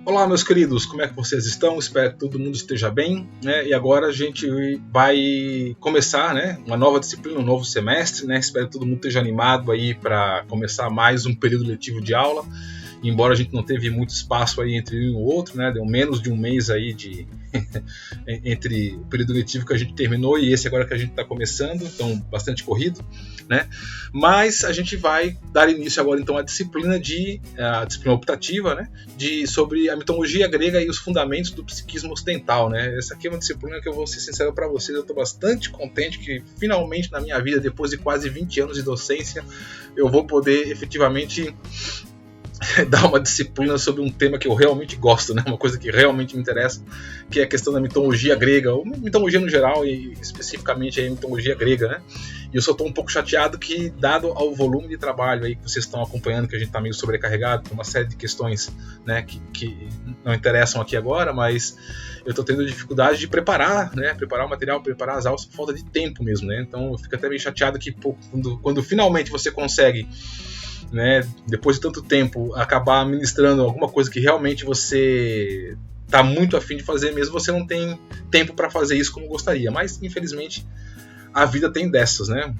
Olá, meus queridos, como é que vocês estão? Espero que todo mundo esteja bem, né? E agora a gente vai começar, né, uma nova disciplina, um novo semestre, né? Espero que todo mundo esteja animado aí para começar mais um período letivo de aula. Embora a gente não teve muito espaço aí entre um e o outro, né? Deu menos de um mês aí entre o período letivo que a gente terminou e esse agora que a gente está começando, então bastante corrido, né? Mas a gente vai dar início agora então à disciplina optativa, né? Sobre a mitologia grega e os fundamentos do psiquismo ocidental, né? Essa aqui é uma disciplina que eu vou ser sincero para vocês, eu estou bastante contente que finalmente na minha vida, depois de quase 20 anos de docência, eu vou poder efetivamente dar uma disciplina sobre um tema que eu realmente gosto, né? Uma coisa que realmente me interessa, que é a questão da mitologia grega, ou mitologia no geral e especificamente a mitologia grega, né? E eu só estou um pouco chateado que, dado ao volume de trabalho aí que vocês estão acompanhando, que a gente está meio sobrecarregado com uma série de questões, né, que não interessam aqui agora, mas eu estou tendo dificuldade de preparar, né? Preparar o material, preparar as aulas por falta de tempo mesmo, né? Então eu fico até meio chateado que quando finalmente você consegue, né, depois de tanto tempo, acabar ministrando alguma coisa que realmente você está muito afim de fazer mesmo, você não tem tempo para fazer isso como gostaria. Mas, infelizmente, a vida tem dessas, né?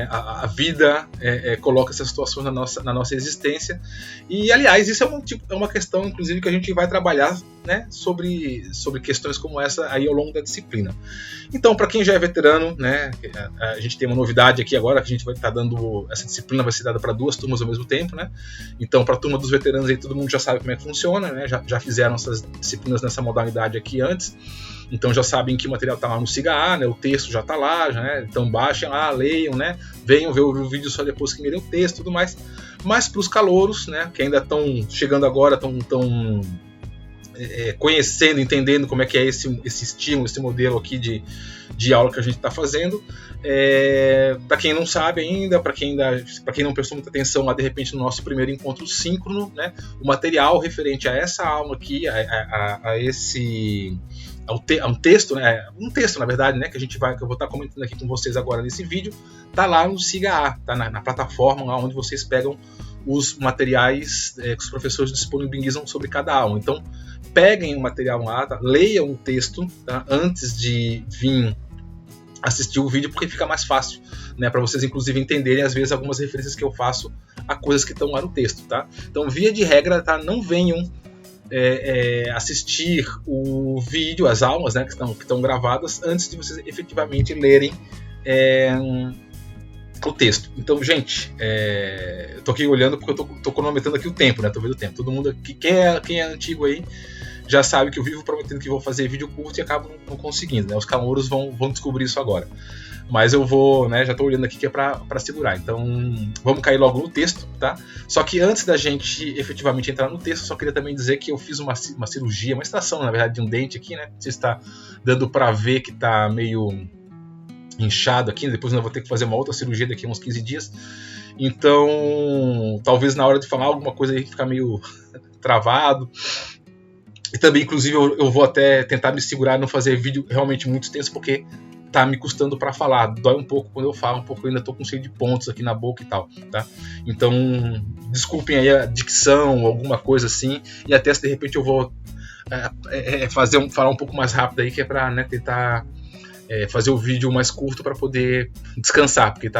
A vida coloca essas situações na nossa existência. E, aliás, isso é uma questão, inclusive, que a gente vai trabalhar, né, sobre questões como essa aí ao longo da disciplina. Então, para quem já é veterano, né, a gente tem uma novidade aqui agora, que a gente vai estar dando, essa disciplina vai ser dada para 2 turmas ao mesmo tempo, né? Então, para a turma dos veteranos aí, todo mundo já sabe como é que funciona, né? Já fizeram essas disciplinas nessa modalidade aqui antes. Então já sabem que o material está lá no Siga A, né? O texto já está lá, né? Então baixem lá, leiam, né? Venham ver o vídeo só depois que mirem o texto e tudo mais. Mas para os calouros, né, que ainda estão chegando agora, estão conhecendo, entendendo como é que é esse estímulo, esse modelo aqui de aula que a gente está fazendo. Para quem não sabe ainda, para quem não prestou muita atenção lá de repente no nosso primeiro encontro síncrono, né, o material referente a essa aula aqui, um texto, né? Um texto, na verdade, né? Que eu vou estar comentando aqui com vocês agora nesse vídeo, tá lá no Siga A, tá na plataforma lá onde vocês pegam os materiais que os professores disponibilizam sobre cada aula. Então, peguem o material lá, tá? Leiam o texto, tá? Antes de vir assistir o vídeo, porque fica mais fácil, né? Para vocês, inclusive, entenderem, às vezes, algumas referências que eu faço a coisas que estão lá no texto, tá? Então, via de regra, tá? Não venham assistir o vídeo, as aulas, né, que estão gravadas, antes de vocês efetivamente lerem o texto. Então, gente, eu tô aqui olhando porque eu tô cronometrando aqui o tempo, né? Tô vendo o tempo. Todo mundo aqui, quem é antigo aí, já sabe que eu vivo prometendo que vou fazer vídeo curto e acabo não conseguindo, né? Os calouros vão descobrir isso agora. Mas eu vou, né, já estou olhando aqui que é para segurar. Então, vamos cair logo no texto, tá? Só que antes da gente efetivamente entrar no texto, eu só queria também dizer que eu fiz uma cirurgia, uma extração, na verdade, de um dente aqui, né? Você está dando para ver que está meio inchado aqui, depois eu vou ter que fazer uma outra cirurgia daqui a uns 15 dias. Então, talvez na hora de falar alguma coisa aí ficar meio travado. E também, inclusive, eu vou até tentar me segurar e não fazer vídeo realmente muito extenso, porque tá me custando para falar, dói um pouco quando eu falo, porque eu ainda tô com cheio de pontos aqui na boca e tal, tá? Então, desculpem aí a dicção, alguma coisa assim, e até se de repente eu vou falar um pouco mais rápido aí, que é para, né, tentar fazer o vídeo mais curto para poder descansar, porque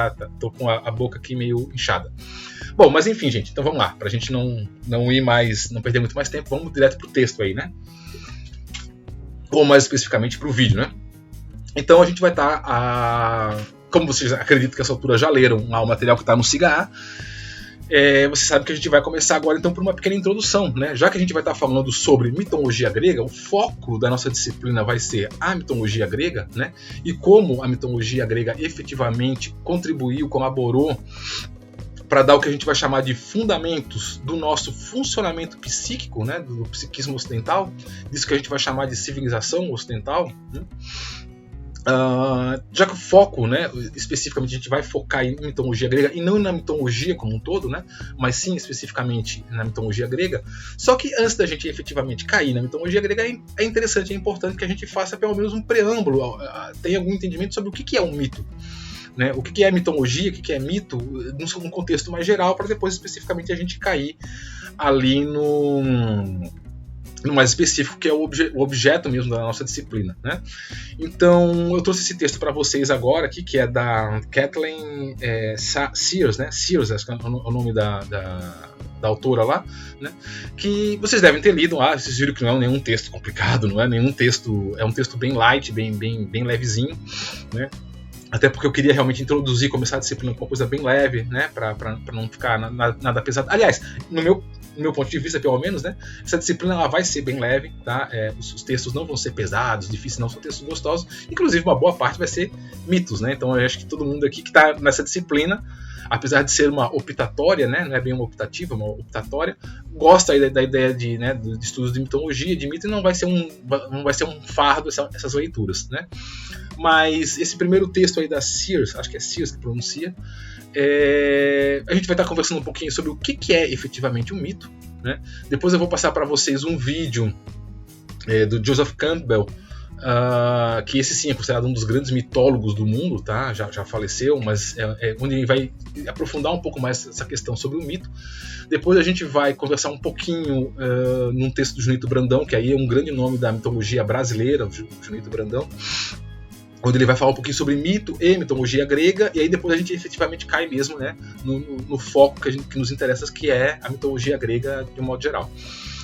tô com a boca aqui meio inchada. Bom, mas enfim, gente, então vamos lá, pra gente não ir mais, não perder muito mais tempo, vamos direto pro texto aí, né? Ou mais especificamente pro vídeo, né? Então a gente vai estar, como vocês acreditam que a essa altura já leram o material que está no Siga A, você sabe que a gente vai começar agora então por uma pequena introdução, né? Já que a gente vai estar falando sobre mitologia grega, o foco da nossa disciplina vai ser a mitologia grega, né? E como a mitologia grega efetivamente contribuiu, colaborou para dar o que a gente vai chamar de fundamentos do nosso funcionamento psíquico, né? Do psiquismo ocidental, disso que a gente vai chamar de civilização ocidental, né? Já que o foco, né, especificamente a gente vai focar em mitologia grega e não na mitologia como um todo, né, mas sim especificamente na mitologia grega. Só que antes da gente efetivamente cair na mitologia grega, é interessante, é importante que a gente faça pelo menos um preâmbulo, tenha algum entendimento sobre o que é um mito, né, o que é mitologia, o que é mito, num contexto mais geral, para depois especificamente a gente cair ali no mais específico, que é o objeto mesmo da nossa disciplina, né? Então, eu trouxe esse texto para vocês agora aqui, que é da Kathleen Sears, né? Sears, acho que é o nome da autora lá, né? Que vocês devem ter lido lá. Vocês viram que não é nenhum texto complicado, não é nenhum texto, é um texto bem light, bem levezinho, né? Até porque eu queria realmente começar a disciplina com uma coisa bem leve, né? Para não ficar nada pesado. Aliás, no meu ponto de vista, pelo menos, né? Essa disciplina ela vai ser bem leve, tá? Os textos não vão ser pesados, difíceis, não, são textos gostosos. Inclusive, uma boa parte vai ser mitos, né? Então, eu acho que todo mundo aqui que está nessa disciplina, apesar de ser uma optatória, né? Não é bem uma optativa, uma optatória, gosta aí da ideia de estudos de mitologia, de mito, e não vai ser um fardo essas leituras, né? Mas esse primeiro texto aí da Sears, acho que é Sears que pronuncia, a gente vai estar conversando um pouquinho sobre o que é efetivamente um mito, né? Depois eu vou passar para vocês um vídeo do Joseph Campbell, que esse sim é considerado um dos grandes mitólogos do mundo, tá? Já faleceu, mas onde ele vai aprofundar um pouco mais essa questão sobre o mito. Depois a gente vai conversar um pouquinho num texto do Junito Brandão, que aí é um grande nome da mitologia brasileira, o Junito Brandão, onde ele vai falar um pouquinho sobre mito e mitologia grega, e aí depois a gente efetivamente cai mesmo, né, no foco que nos interessa, que é a mitologia grega de um modo geral.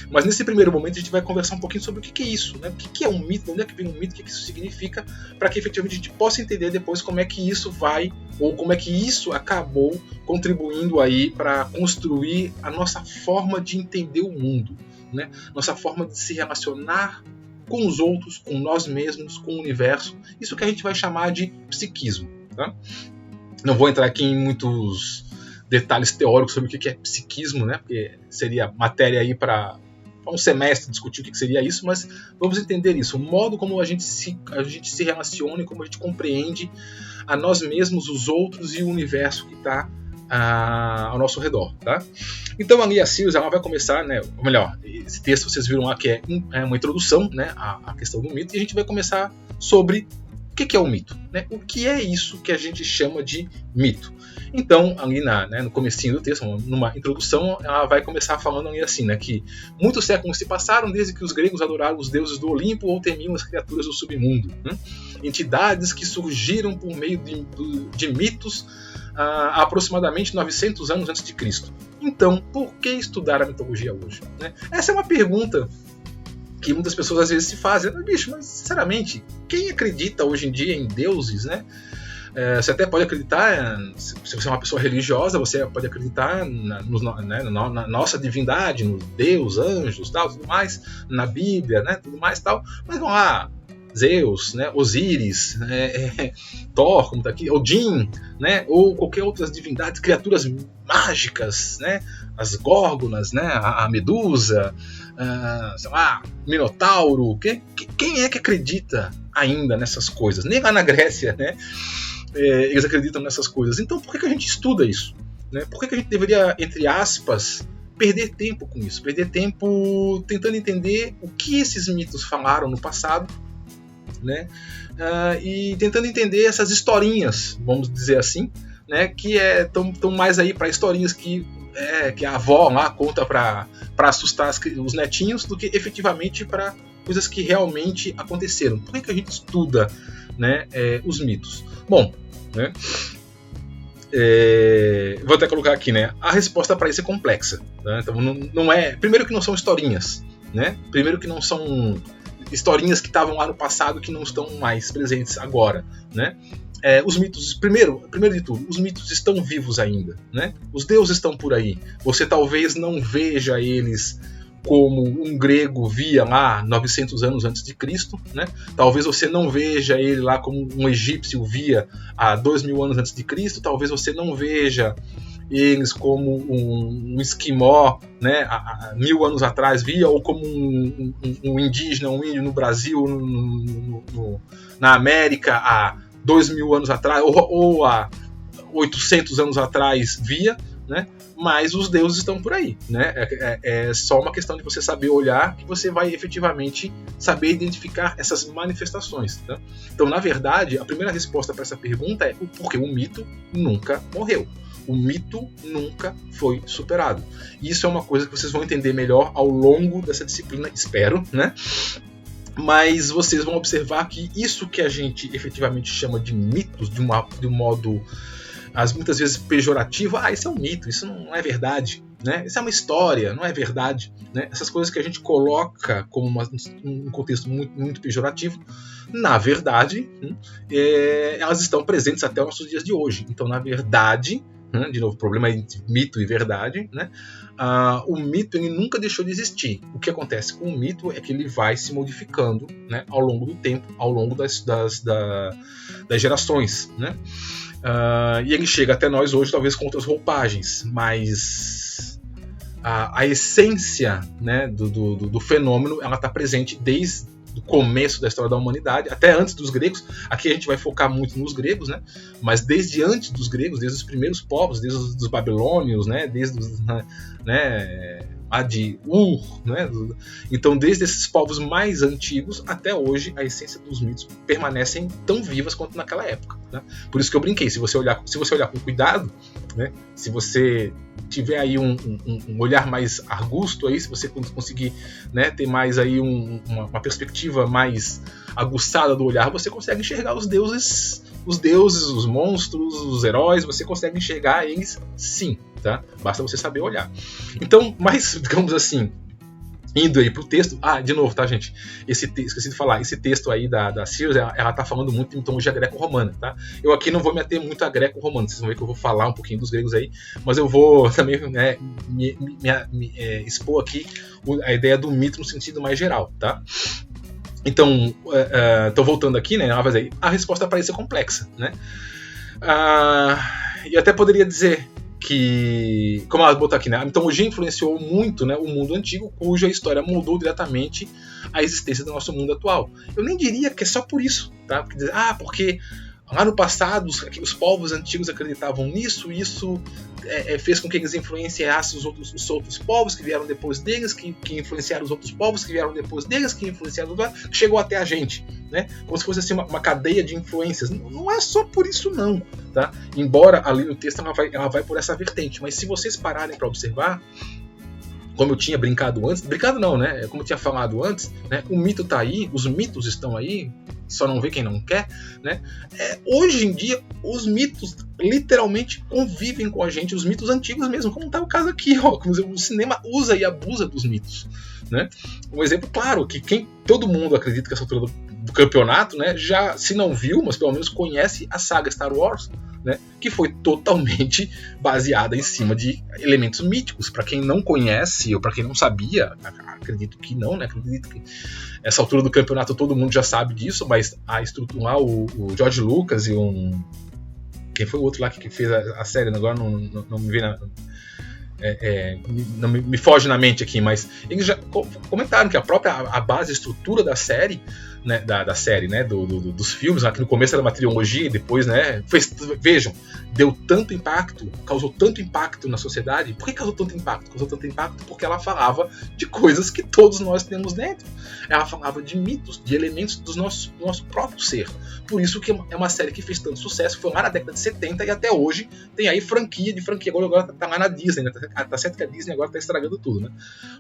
Mas nesse primeiro momento a gente vai conversar um pouquinho sobre o que é isso, né? O que é um mito, de onde é que vem um mito, o que isso significa, para que efetivamente a gente possa entender depois como é que isso vai, ou como é que isso acabou contribuindo aí para construir a nossa forma de entender o mundo, né? Nossa forma de se relacionar com os outros, com nós mesmos, com o universo. Isso que a gente vai chamar de psiquismo, tá? Não vou entrar aqui em muitos detalhes teóricos sobre o que é psiquismo, né? Porque seria matéria aí para um semestre discutir o que seria isso, mas vamos entender isso, o modo como a gente se relaciona e como a gente compreende a nós mesmos, os outros e o universo que está ao nosso redor, tá? Então ali a Sears ela vai começar, né? Ou melhor, esse texto vocês viram lá que é uma introdução, né, à questão do mito, e a gente vai começar sobre o que é o mito, né? O que é isso que a gente chama de mito? Então, ali no comecinho do texto, numa introdução, ela vai começar falando ali assim, né, que muitos séculos se passaram desde que os gregos adoraram os deuses do Olimpo ou temiam as criaturas do submundo, né? Entidades que surgiram por meio de mitos há aproximadamente 900 anos antes de Cristo. Então, por que estudar a mitologia hoje, né? Essa é uma pergunta que muitas pessoas às vezes se fazem. Bicho, mas sinceramente, quem acredita hoje em dia em deuses, né? Você até pode acreditar, se você é uma pessoa religiosa, você pode acreditar na nossa divindade, no Deus, anjos, tal, tudo mais, na Bíblia, né, tudo mais, tal. Mas vão lá, Zeus, né, Osíris, Thor, como está aqui, Odin, né, ou qualquer outras divindades, criaturas mágicas, né, as górgonas, né, a Medusa, sei lá, Minotauro. Quem é que acredita ainda nessas coisas? Nem lá na Grécia, né? Eles acreditam nessas coisas. Então por que a gente estuda isso, né? Por que a gente deveria, entre aspas, perder tempo com isso? Perder tempo tentando entender o que esses mitos falaram no passado, né? E tentando entender essas historinhas, vamos dizer assim, né? Que estão mais aí para historinhas que a avó lá conta para assustar os netinhos, do que efetivamente para coisas que realmente aconteceram. Por que a gente estuda, né, os mitos? Bom, né, vou até colocar aqui, né, a resposta para isso é complexa, né? Então não é, primeiro que não são historinhas, né? Primeiro que não são historinhas que estavam lá no passado que não estão mais presentes agora, né? Os mitos, primeiro de tudo, os mitos estão vivos ainda, né? Os deuses estão por aí. Você talvez não veja eles como um grego via lá 900 anos antes de Cristo, né? Talvez você não veja ele lá como um egípcio via há 2000 anos antes de Cristo. Talvez você não veja eles como um esquimó, né, há 1000 anos atrás via, ou como um indígena, um índio no Brasil, na América há 2000 anos atrás, ou há 800 anos atrás via, né? Mas os deuses estão por aí, né? É só uma questão de você saber olhar, que você vai efetivamente saber identificar essas manifestações, tá? Então, na verdade, a primeira resposta para essa pergunta é porque o mito nunca morreu. o mito nunca foi superado. Isso é uma coisa que vocês vão entender melhor ao longo dessa disciplina, espero, né? Mas vocês vão observar que isso que a gente efetivamente chama de mitos, de um modo muitas vezes pejorativo, isso é um mito, isso não é verdade, né? Isso é uma história, não é verdade, né? Essas coisas que a gente coloca como um contexto muito, muito pejorativo, na verdade, elas estão presentes até os nossos dias de hoje. Então, na verdade, de novo, o problema é entre mito e verdade, né? O mito ele nunca deixou de existir. O que acontece com o mito é que ele vai se modificando, né, ao longo do tempo, ao longo das gerações, né? E ele chega até nós hoje talvez com outras roupagens, mas a essência, né, do fenômeno ela está presente desde o começo da história da humanidade, até antes dos gregos. Aqui a gente vai focar muito nos gregos, né? Mas desde antes dos gregos, desde os primeiros povos, desde os babilônios, né? Desde os, de Ur, né? Então, desde esses povos mais antigos até hoje, a essência dos mitos permanecem tão vivas quanto naquela época, né? Por isso que eu brinquei, se você olhar com cuidado, né? Se você tiver aí um olhar mais argusto aí, se você conseguir, né, ter mais aí uma perspectiva mais aguçada do olhar, você consegue enxergar os deuses, os monstros, os heróis, você consegue enxergar eles sim, tá? Basta você saber olhar. Então, mas, digamos assim, indo aí pro texto, de novo, tá, gente? Esqueci de falar, esse texto aí da Sears, ela tá falando muito de mitologia greco-romana, tá? Eu aqui não vou me ater muito a greco-romana, vocês vão ver que eu vou falar um pouquinho dos gregos aí, mas eu vou também, né, expor aqui a ideia do mito no sentido mais geral, tá? Então, voltando aqui, né, a resposta parece complexa, né? E até poderia dizer que, como ela botou aqui, né, a mitologia influenciou muito, né, o mundo antigo, cuja história moldou diretamente a existência do nosso mundo atual. Eu nem diria que é só por isso, tá? Porque lá no passado os povos antigos acreditavam nisso, isso fez com que eles influenciassem os outros povos que vieram depois deles, que influenciaram os outros povos que vieram depois deles, que influenciaram os outros, que chegou até a gente, né? Como se fosse assim uma cadeia de influências. Não é só por isso não, tá? Embora ali no texto ela vai por essa vertente, mas se vocês pararem para observar, como eu tinha brincado antes, né? Como eu tinha falado antes, né? O mito tá aí, os mitos estão aí, só não vê quem não quer, né? Hoje em dia, os mitos literalmente convivem com a gente, os mitos antigos mesmo, como tá o caso aqui, ó. O cinema usa e abusa dos mitos, né? Um exemplo claro, que todo mundo acredita que essa altura do campeonato, né? Já, se não viu, mas pelo menos conhece a saga Star Wars, né, que foi totalmente baseada em cima de elementos míticos. Para quem não conhece ou para quem não sabia, acredito que não, né? Acredito que essa altura do campeonato todo mundo já sabe disso, mas a estrutura lá, o George Lucas e quem foi o outro lá que fez a série, agora não me vê não me foge na mente aqui, mas eles já comentaram que a base, a estrutura da série, né, da série, né, dos filmes, aqui no começo era uma trilogia e depois, né, vejam, deu tanto impacto, causou tanto impacto na sociedade. Por que causou tanto impacto? Causou tanto impacto porque ela falava de coisas que todos nós temos dentro. Ela falava de mitos, de elementos do nosso próprio ser. Por isso que é uma série que fez tanto sucesso, foi lá na década de 70 e até hoje tem aí franquia, agora tá lá na Disney, né? Tá certo que a Disney agora tá estragando tudo, né?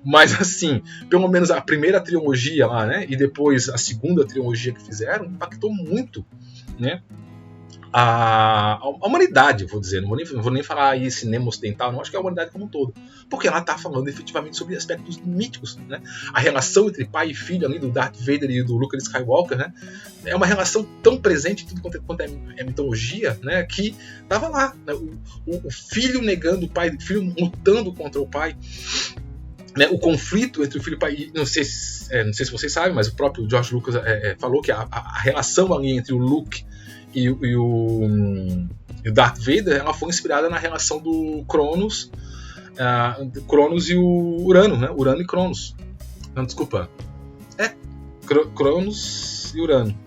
Mas assim, pelo menos a primeira trilogia lá, né, e depois a segunda trilogia que fizeram, impactou muito, né, a humanidade, eu vou dizer, não vou nem falar aí cinema ocidental, não, acho que é a humanidade como um todo, porque ela está falando efetivamente sobre aspectos míticos, né? A relação entre pai e filho ali do Darth Vader e do Luke Skywalker, né, é uma relação tão presente em tudo quanto é mitologia, né, que estava lá, né, o filho negando o pai, o filho lutando contra o pai, né, o conflito entre o filho e o pai. Não sei se vocês sabem, mas o próprio George Lucas falou que a relação ali entre o Luke e o Darth Vader, ela foi inspirada na relação do Cronos e o Urano, né? Urano e Cronos. Não, desculpa. Cronos e Urano.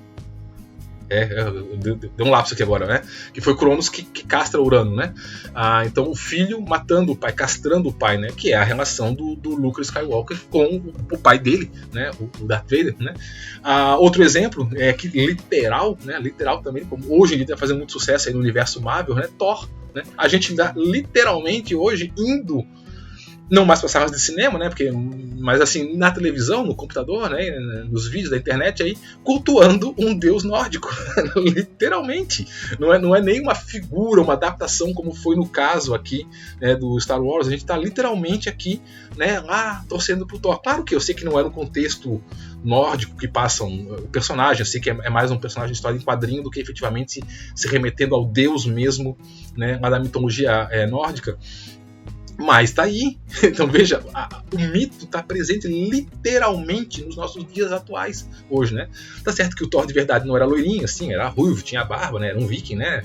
Deu um lapso aqui agora, né? Que foi Cronos que castra Urano, né? Então o filho matando o pai, castrando o pai, né? Que é a relação do Luke Skywalker com o pai dele, né? O Darth Vader, né? Outro exemplo é que literal também, como hoje ele está fazendo muito sucesso aí no universo Marvel, né? Thor, né? A gente está literalmente hoje indo, não mais para salas de cinema, né? Mas assim, na televisão, no computador, né? Nos vídeos da internet aí, cultuando um deus nórdico. Literalmente. Não é nem uma figura, uma adaptação, como foi no caso aqui, né, do Star Wars. A gente está literalmente aqui, né, lá torcendo pro Thor. Claro que eu sei que não é no contexto nórdico que passam o personagem, eu sei que é mais um personagem de história em quadrinho do que efetivamente se remetendo ao deus mesmo, né, lá da mitologia nórdica. Mas tá aí. Então veja, o mito está presente literalmente nos nossos dias atuais hoje, né? Tá certo que o Thor de verdade não era loirinho, assim, era ruivo, tinha barba, né? Era um viking, né?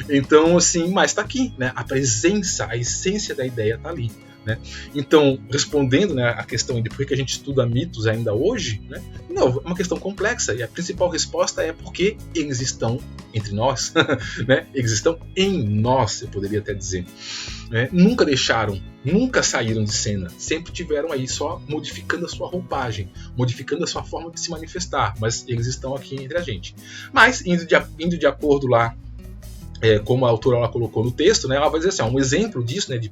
Então, assim, mas tá aqui, né? A presença, a essência da ideia tá ali, né? Então, respondendo, né, a questão de por que a gente estuda mitos ainda hoje, né? Não, é uma questão complexa, e a principal resposta é porque eles estão entre nós, né? Eles estão em nós, eu poderia até dizer. Né? Nunca saíram de cena, sempre tiveram aí só modificando a sua roupagem, modificando a sua forma de se manifestar, mas eles estão aqui entre a gente. Mas, indo de acordo lá, como a autora ela colocou no texto, né, ela vai dizer assim, um exemplo disso, né, de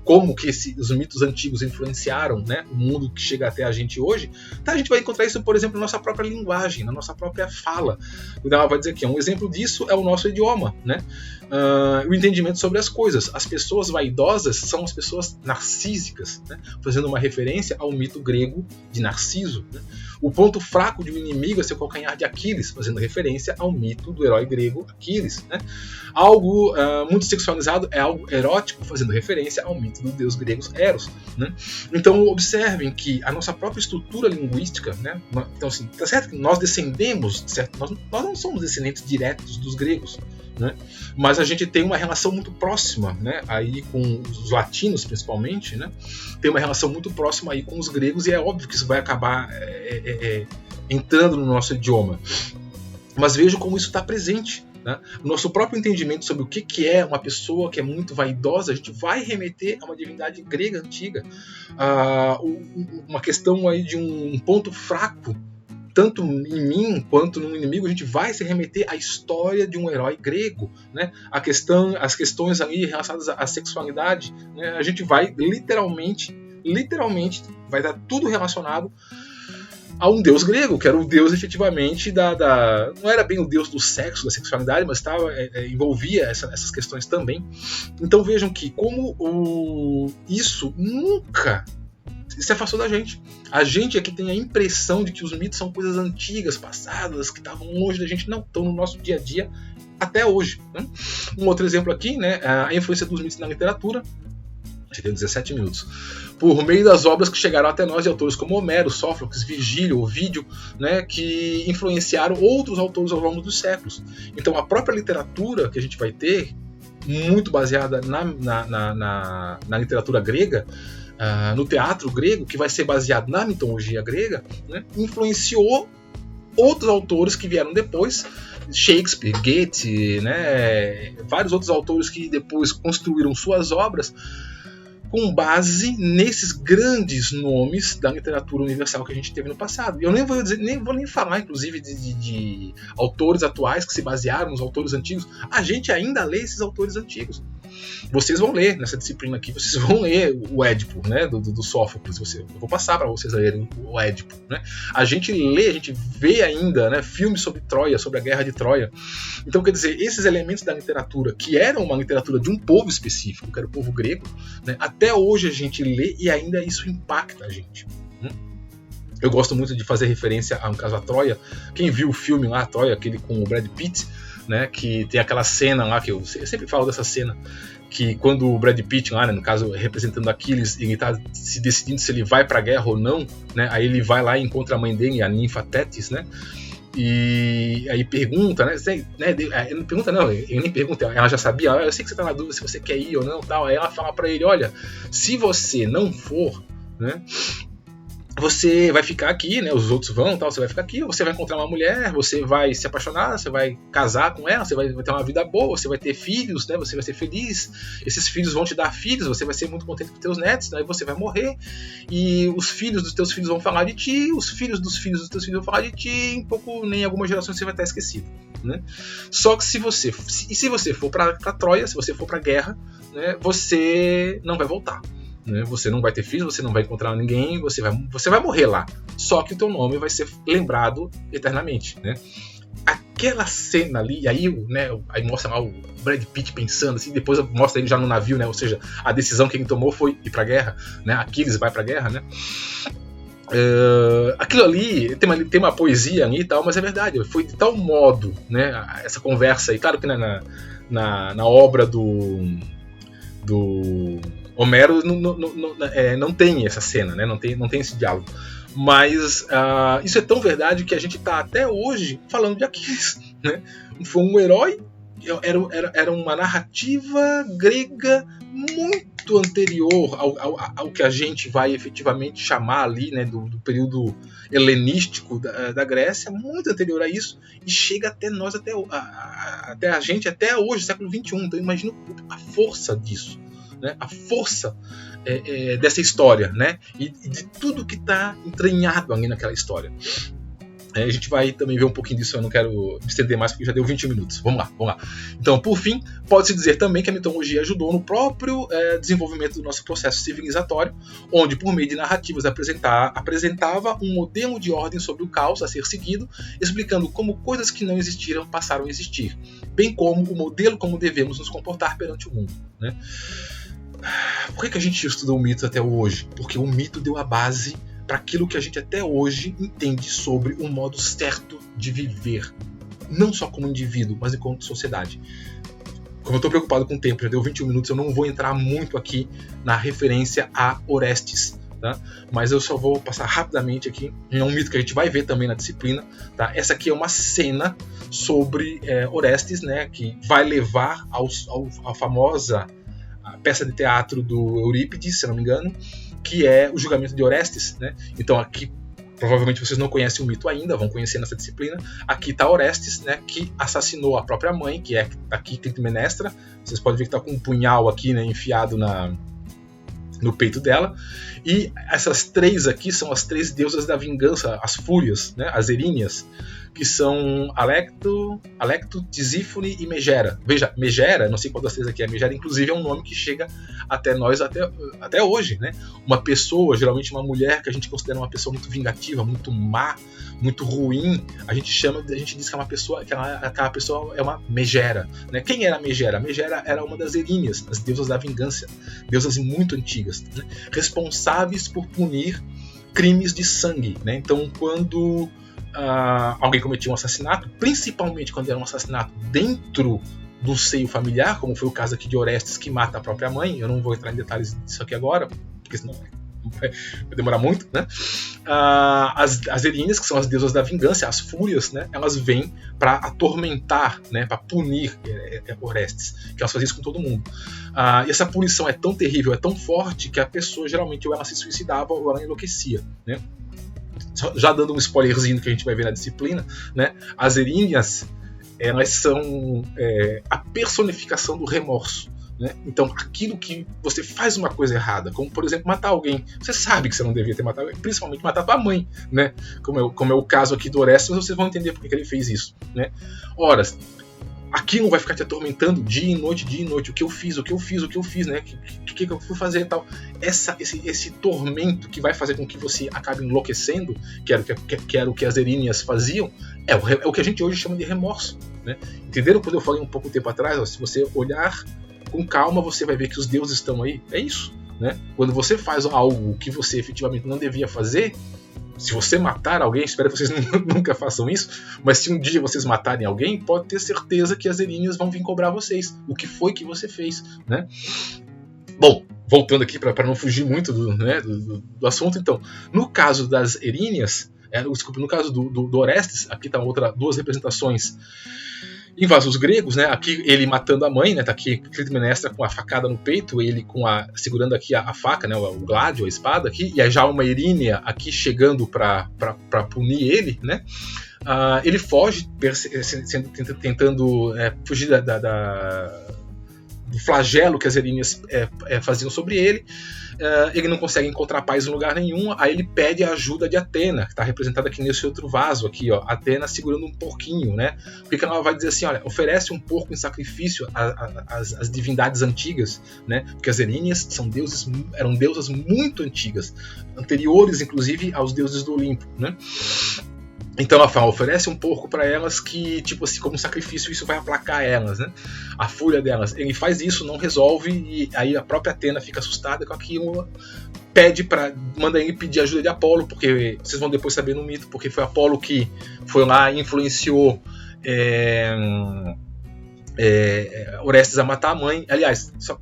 como que os mitos antigos influenciaram, né, o mundo que chega até a gente hoje. Então a gente vai encontrar isso, por exemplo, na nossa própria linguagem, na nossa própria fala. Então ela vai dizer que um exemplo disso é o nosso idioma, né, o entendimento sobre as coisas. As pessoas vaidosas são as pessoas narcísicas, né, fazendo uma referência ao mito grego de Narciso, né. O ponto fraco de um inimigo é seu calcanhar de Aquiles, fazendo referência ao mito do herói grego Aquiles, né. Algo muito sexualizado é algo erótico, fazendo referência ao mito do deus grego Eros, né? Então observem que a nossa própria estrutura linguística, né? Então assim, tá certo que nós descendemos, certo? Nós não somos descendentes diretos dos gregos, né? Mas a gente tem uma relação muito próxima, né? Aí com os latinos principalmente, né? Tem uma relação muito próxima aí com os gregos, e é óbvio que isso vai acabar entrando no nosso idioma. Mas vejam como isso está presente. Né? O nosso próprio entendimento sobre o que é uma pessoa que é muito vaidosa, a gente vai remeter a uma divindade grega antiga, uma questão aí de um ponto fraco, tanto em mim quanto no inimigo, a gente vai se remeter à história de um herói grego, né? As questões ali relacionadas à sexualidade, né? A gente vai literalmente vai dar tudo relacionado a um deus grego, que era o deus efetivamente não era bem o deus do sexo, da sexualidade, mas envolvia essas questões também. Então vejam que como isso nunca se afastou da gente. A gente é que tem a impressão de que os mitos são coisas antigas, passadas, que estavam longe da gente. Não, estão no nosso dia a dia até hoje, né? Um outro exemplo aqui, né, a influência dos mitos na literatura. Já tem 17 minutos. Por meio das obras que chegaram até nós de autores como Homero, Sófocles, Virgílio, Ovídio, né, que influenciaram outros autores ao longo dos séculos. Então a própria literatura que a gente vai ter, muito baseada na literatura grega, no teatro grego, que vai ser baseado na mitologia grega, né, influenciou outros autores que vieram depois, Shakespeare, Goethe, né, vários outros autores que depois construíram suas obras com base nesses grandes nomes da literatura universal que a gente teve no passado. Eu nem vou falar, inclusive, de autores atuais que se basearam nos autores antigos. A gente ainda lê esses autores antigos. Vocês vão ler nessa disciplina aqui, vocês vão ler o Édipo, né, do Sófocles. Eu vou passar para vocês lerem o Édipo, né? A gente vê ainda, né, filmes sobre Troia, sobre a Guerra de Troia. Então, quer dizer, esses elementos da literatura, que eram uma literatura de um povo específico, que era o povo grego, né, até hoje a gente lê e ainda isso impacta a gente. Eu gosto muito de fazer referência, no caso, a Troia. Quem viu o filme lá, Troia, aquele com o Brad Pitt, né, que tem aquela cena lá, que eu sempre falo dessa cena, que quando o Brad Pitt lá, né, no caso representando Aquiles, ele está se decidindo se ele vai para a guerra ou não, né, aí ele vai lá e encontra a mãe dele, a ninfa Tétis, né, e aí pergunta, né, ele não pergunta não, ele nem pergunta, ela já sabia, eu sei que você está na dúvida se você quer ir ou não, tal. Aí ela fala para ele, olha, se você não for, né, você vai ficar aqui, né? Os outros vão, tal. Você vai ficar aqui, você vai encontrar uma mulher, você vai se apaixonar, você vai casar com ela, você vai ter uma vida boa, você vai ter filhos, né? Você vai ser feliz. Esses filhos vão te dar filhos, você vai ser muito contente com teus netos, aí você vai morrer e os filhos dos teus filhos vão falar de ti, os filhos dos filhos dos teus filhos vão falar de ti, em pouco nem algumas gerações você vai estar esquecido. né? Só que se você for para Troia, se você for para a guerra, né, você não vai voltar. Né? Você não vai ter filhos, você não vai encontrar ninguém, você vai morrer lá. Só que o teu nome vai ser lembrado eternamente. Né? Aquela cena ali, aí mostra lá o Brad Pitt pensando assim, depois mostra ele já no navio, né? Ou seja, a decisão que ele tomou foi ir para a guerra, né? Aquiles vai para a guerra, né? Aquilo ali tem uma poesia ali e tal, mas é verdade, foi de tal modo, né, essa conversa, e claro que na obra do Homero não tem essa cena, né, não tem esse diálogo, mas isso é tão verdade que a gente está até hoje falando de Aquiles, né? Foi um herói, era uma narrativa grega muito anterior ao que a gente vai efetivamente chamar ali, né, do período helenístico da Grécia, muito anterior a isso, e chega até nós, até a gente, até hoje, século XXI. Então imagina a força disso, né, a força dessa história, né, e de tudo que está entranhado ali naquela história. A gente vai também ver um pouquinho disso, eu não quero me estender mais porque já deu 20 minutos. Vamos lá. Então, por fim, pode-se dizer também que a mitologia ajudou no próprio desenvolvimento do nosso processo civilizatório, onde, por meio de narrativas, apresentava um modelo de ordem sobre o caos a ser seguido, explicando como coisas que não existiram passaram a existir, bem como o modelo como devemos nos comportar perante o mundo. Né? Por que a gente estuda o mito até hoje? Porque o mito deu a base para aquilo que a gente até hoje entende sobre um modo certo de viver, não só como indivíduo, mas enquanto sociedade. Como eu estou preocupado com o tempo, já deu 21 minutos, eu não vou entrar muito aqui na referência a Orestes, tá? Mas eu só vou passar rapidamente aqui, é um mito que a gente vai ver também na disciplina. Tá? Essa aqui é uma cena sobre Orestes, né, que vai levar à famosa peça de teatro do Eurípides, se não me engano, que é o julgamento de Orestes, né? Então aqui, provavelmente vocês não conhecem o mito ainda, vão conhecer nessa disciplina. Aqui está Orestes, né, que assassinou a própria mãe, que é aqui Clitemnestra. Vocês podem ver que está com um punhal aqui, né, enfiado no peito dela. E essas três aqui são as três deusas da vingança, as fúrias, né, as Eríneas, que são Alecto, Tisífone e Megera. Veja, Megera, não sei qual das três aqui é Megera, inclusive é um nome que chega até nós até hoje, né? Uma pessoa, geralmente uma mulher que a gente considera uma pessoa muito vingativa, muito má, muito ruim, a gente diz que é uma pessoa, que aquela pessoa é uma Megera, né? Quem era a Megera? A Megera era uma das Eríneas, as deusas da vingança, deusas muito antigas, né? Responsáveis por punir crimes de sangue, né? Então, quando alguém cometia um assassinato, principalmente quando era um assassinato dentro do seio familiar, como foi o caso aqui de Orestes, que mata a própria mãe. Eu não vou entrar em detalhes disso aqui agora, porque senão vai demorar muito, né? As Eríneas, que são as deusas da vingança, as fúrias, né? Elas vêm para atormentar, né? Para punir Orestes, que elas faziam isso com todo mundo. E essa punição é tão terrível, é tão forte, que a pessoa geralmente ou ela se suicidava ou ela enlouquecia, né? Já dando um spoilerzinho que a gente vai ver na disciplina, né? As Eríneas, elas são a personificação do remorso, né? Então, aquilo que você faz uma coisa errada, como por exemplo matar alguém, você sabe que você não devia ter matado, principalmente matar tua mãe, né? Como é o caso aqui do Orestes, vocês vão entender por que ele fez isso, né? Ora, aquilo vai ficar te atormentando dia e noite, o que eu fiz, né? O que eu fui fazer e tal. Esse tormento que vai fazer com que você acabe enlouquecendo, que era o que as Eríneas faziam, é o que a gente hoje chama de remorso, né? Entenderam quando eu falei um pouco tempo atrás? Ó, se você olhar com calma, você vai ver que os deuses estão aí. É isso, né? Quando você faz algo que você efetivamente não devia fazer, se você matar alguém, espero que vocês nunca façam isso, mas se um dia vocês matarem alguém, pode ter certeza que as Eríneas vão vir cobrar vocês. O que foi que você fez, né? Bom, voltando aqui para não fugir muito do assunto, então, no caso das Eríneas, no caso do Orestes, aqui estão duas representações em vasos gregos, né? Aqui ele matando a mãe, né? Tá aqui Clitemnestra com a facada no peito, ele segurando aqui a faca, né? O gládio, a espada aqui, e aí já uma Erínia aqui chegando para punir ele, né? Ele foge, tentando fugir do flagelo que as Erinias faziam sobre ele. Ele não consegue encontrar paz em lugar nenhum, aí ele pede a ajuda de Atena, que está representada aqui nesse outro vaso aqui, ó, Atena segurando um porquinho, né? Porque ela vai dizer assim, olha, oferece um porco em sacrifício às divindades antigas, né? Porque as Erinias eram deusas muito antigas, anteriores inclusive aos deuses do Olimpo, né? Então ela fala, oferece um porco para elas que, tipo assim, como sacrifício, isso vai aplacar elas, né? A fúria delas. Ele faz isso, não resolve, e aí a própria Atena fica assustada com aquilo, manda ele pedir ajuda de Apolo, porque vocês vão depois saber no mito, porque foi Apolo que foi lá e influenciou Orestes a matar a mãe. Aliás, só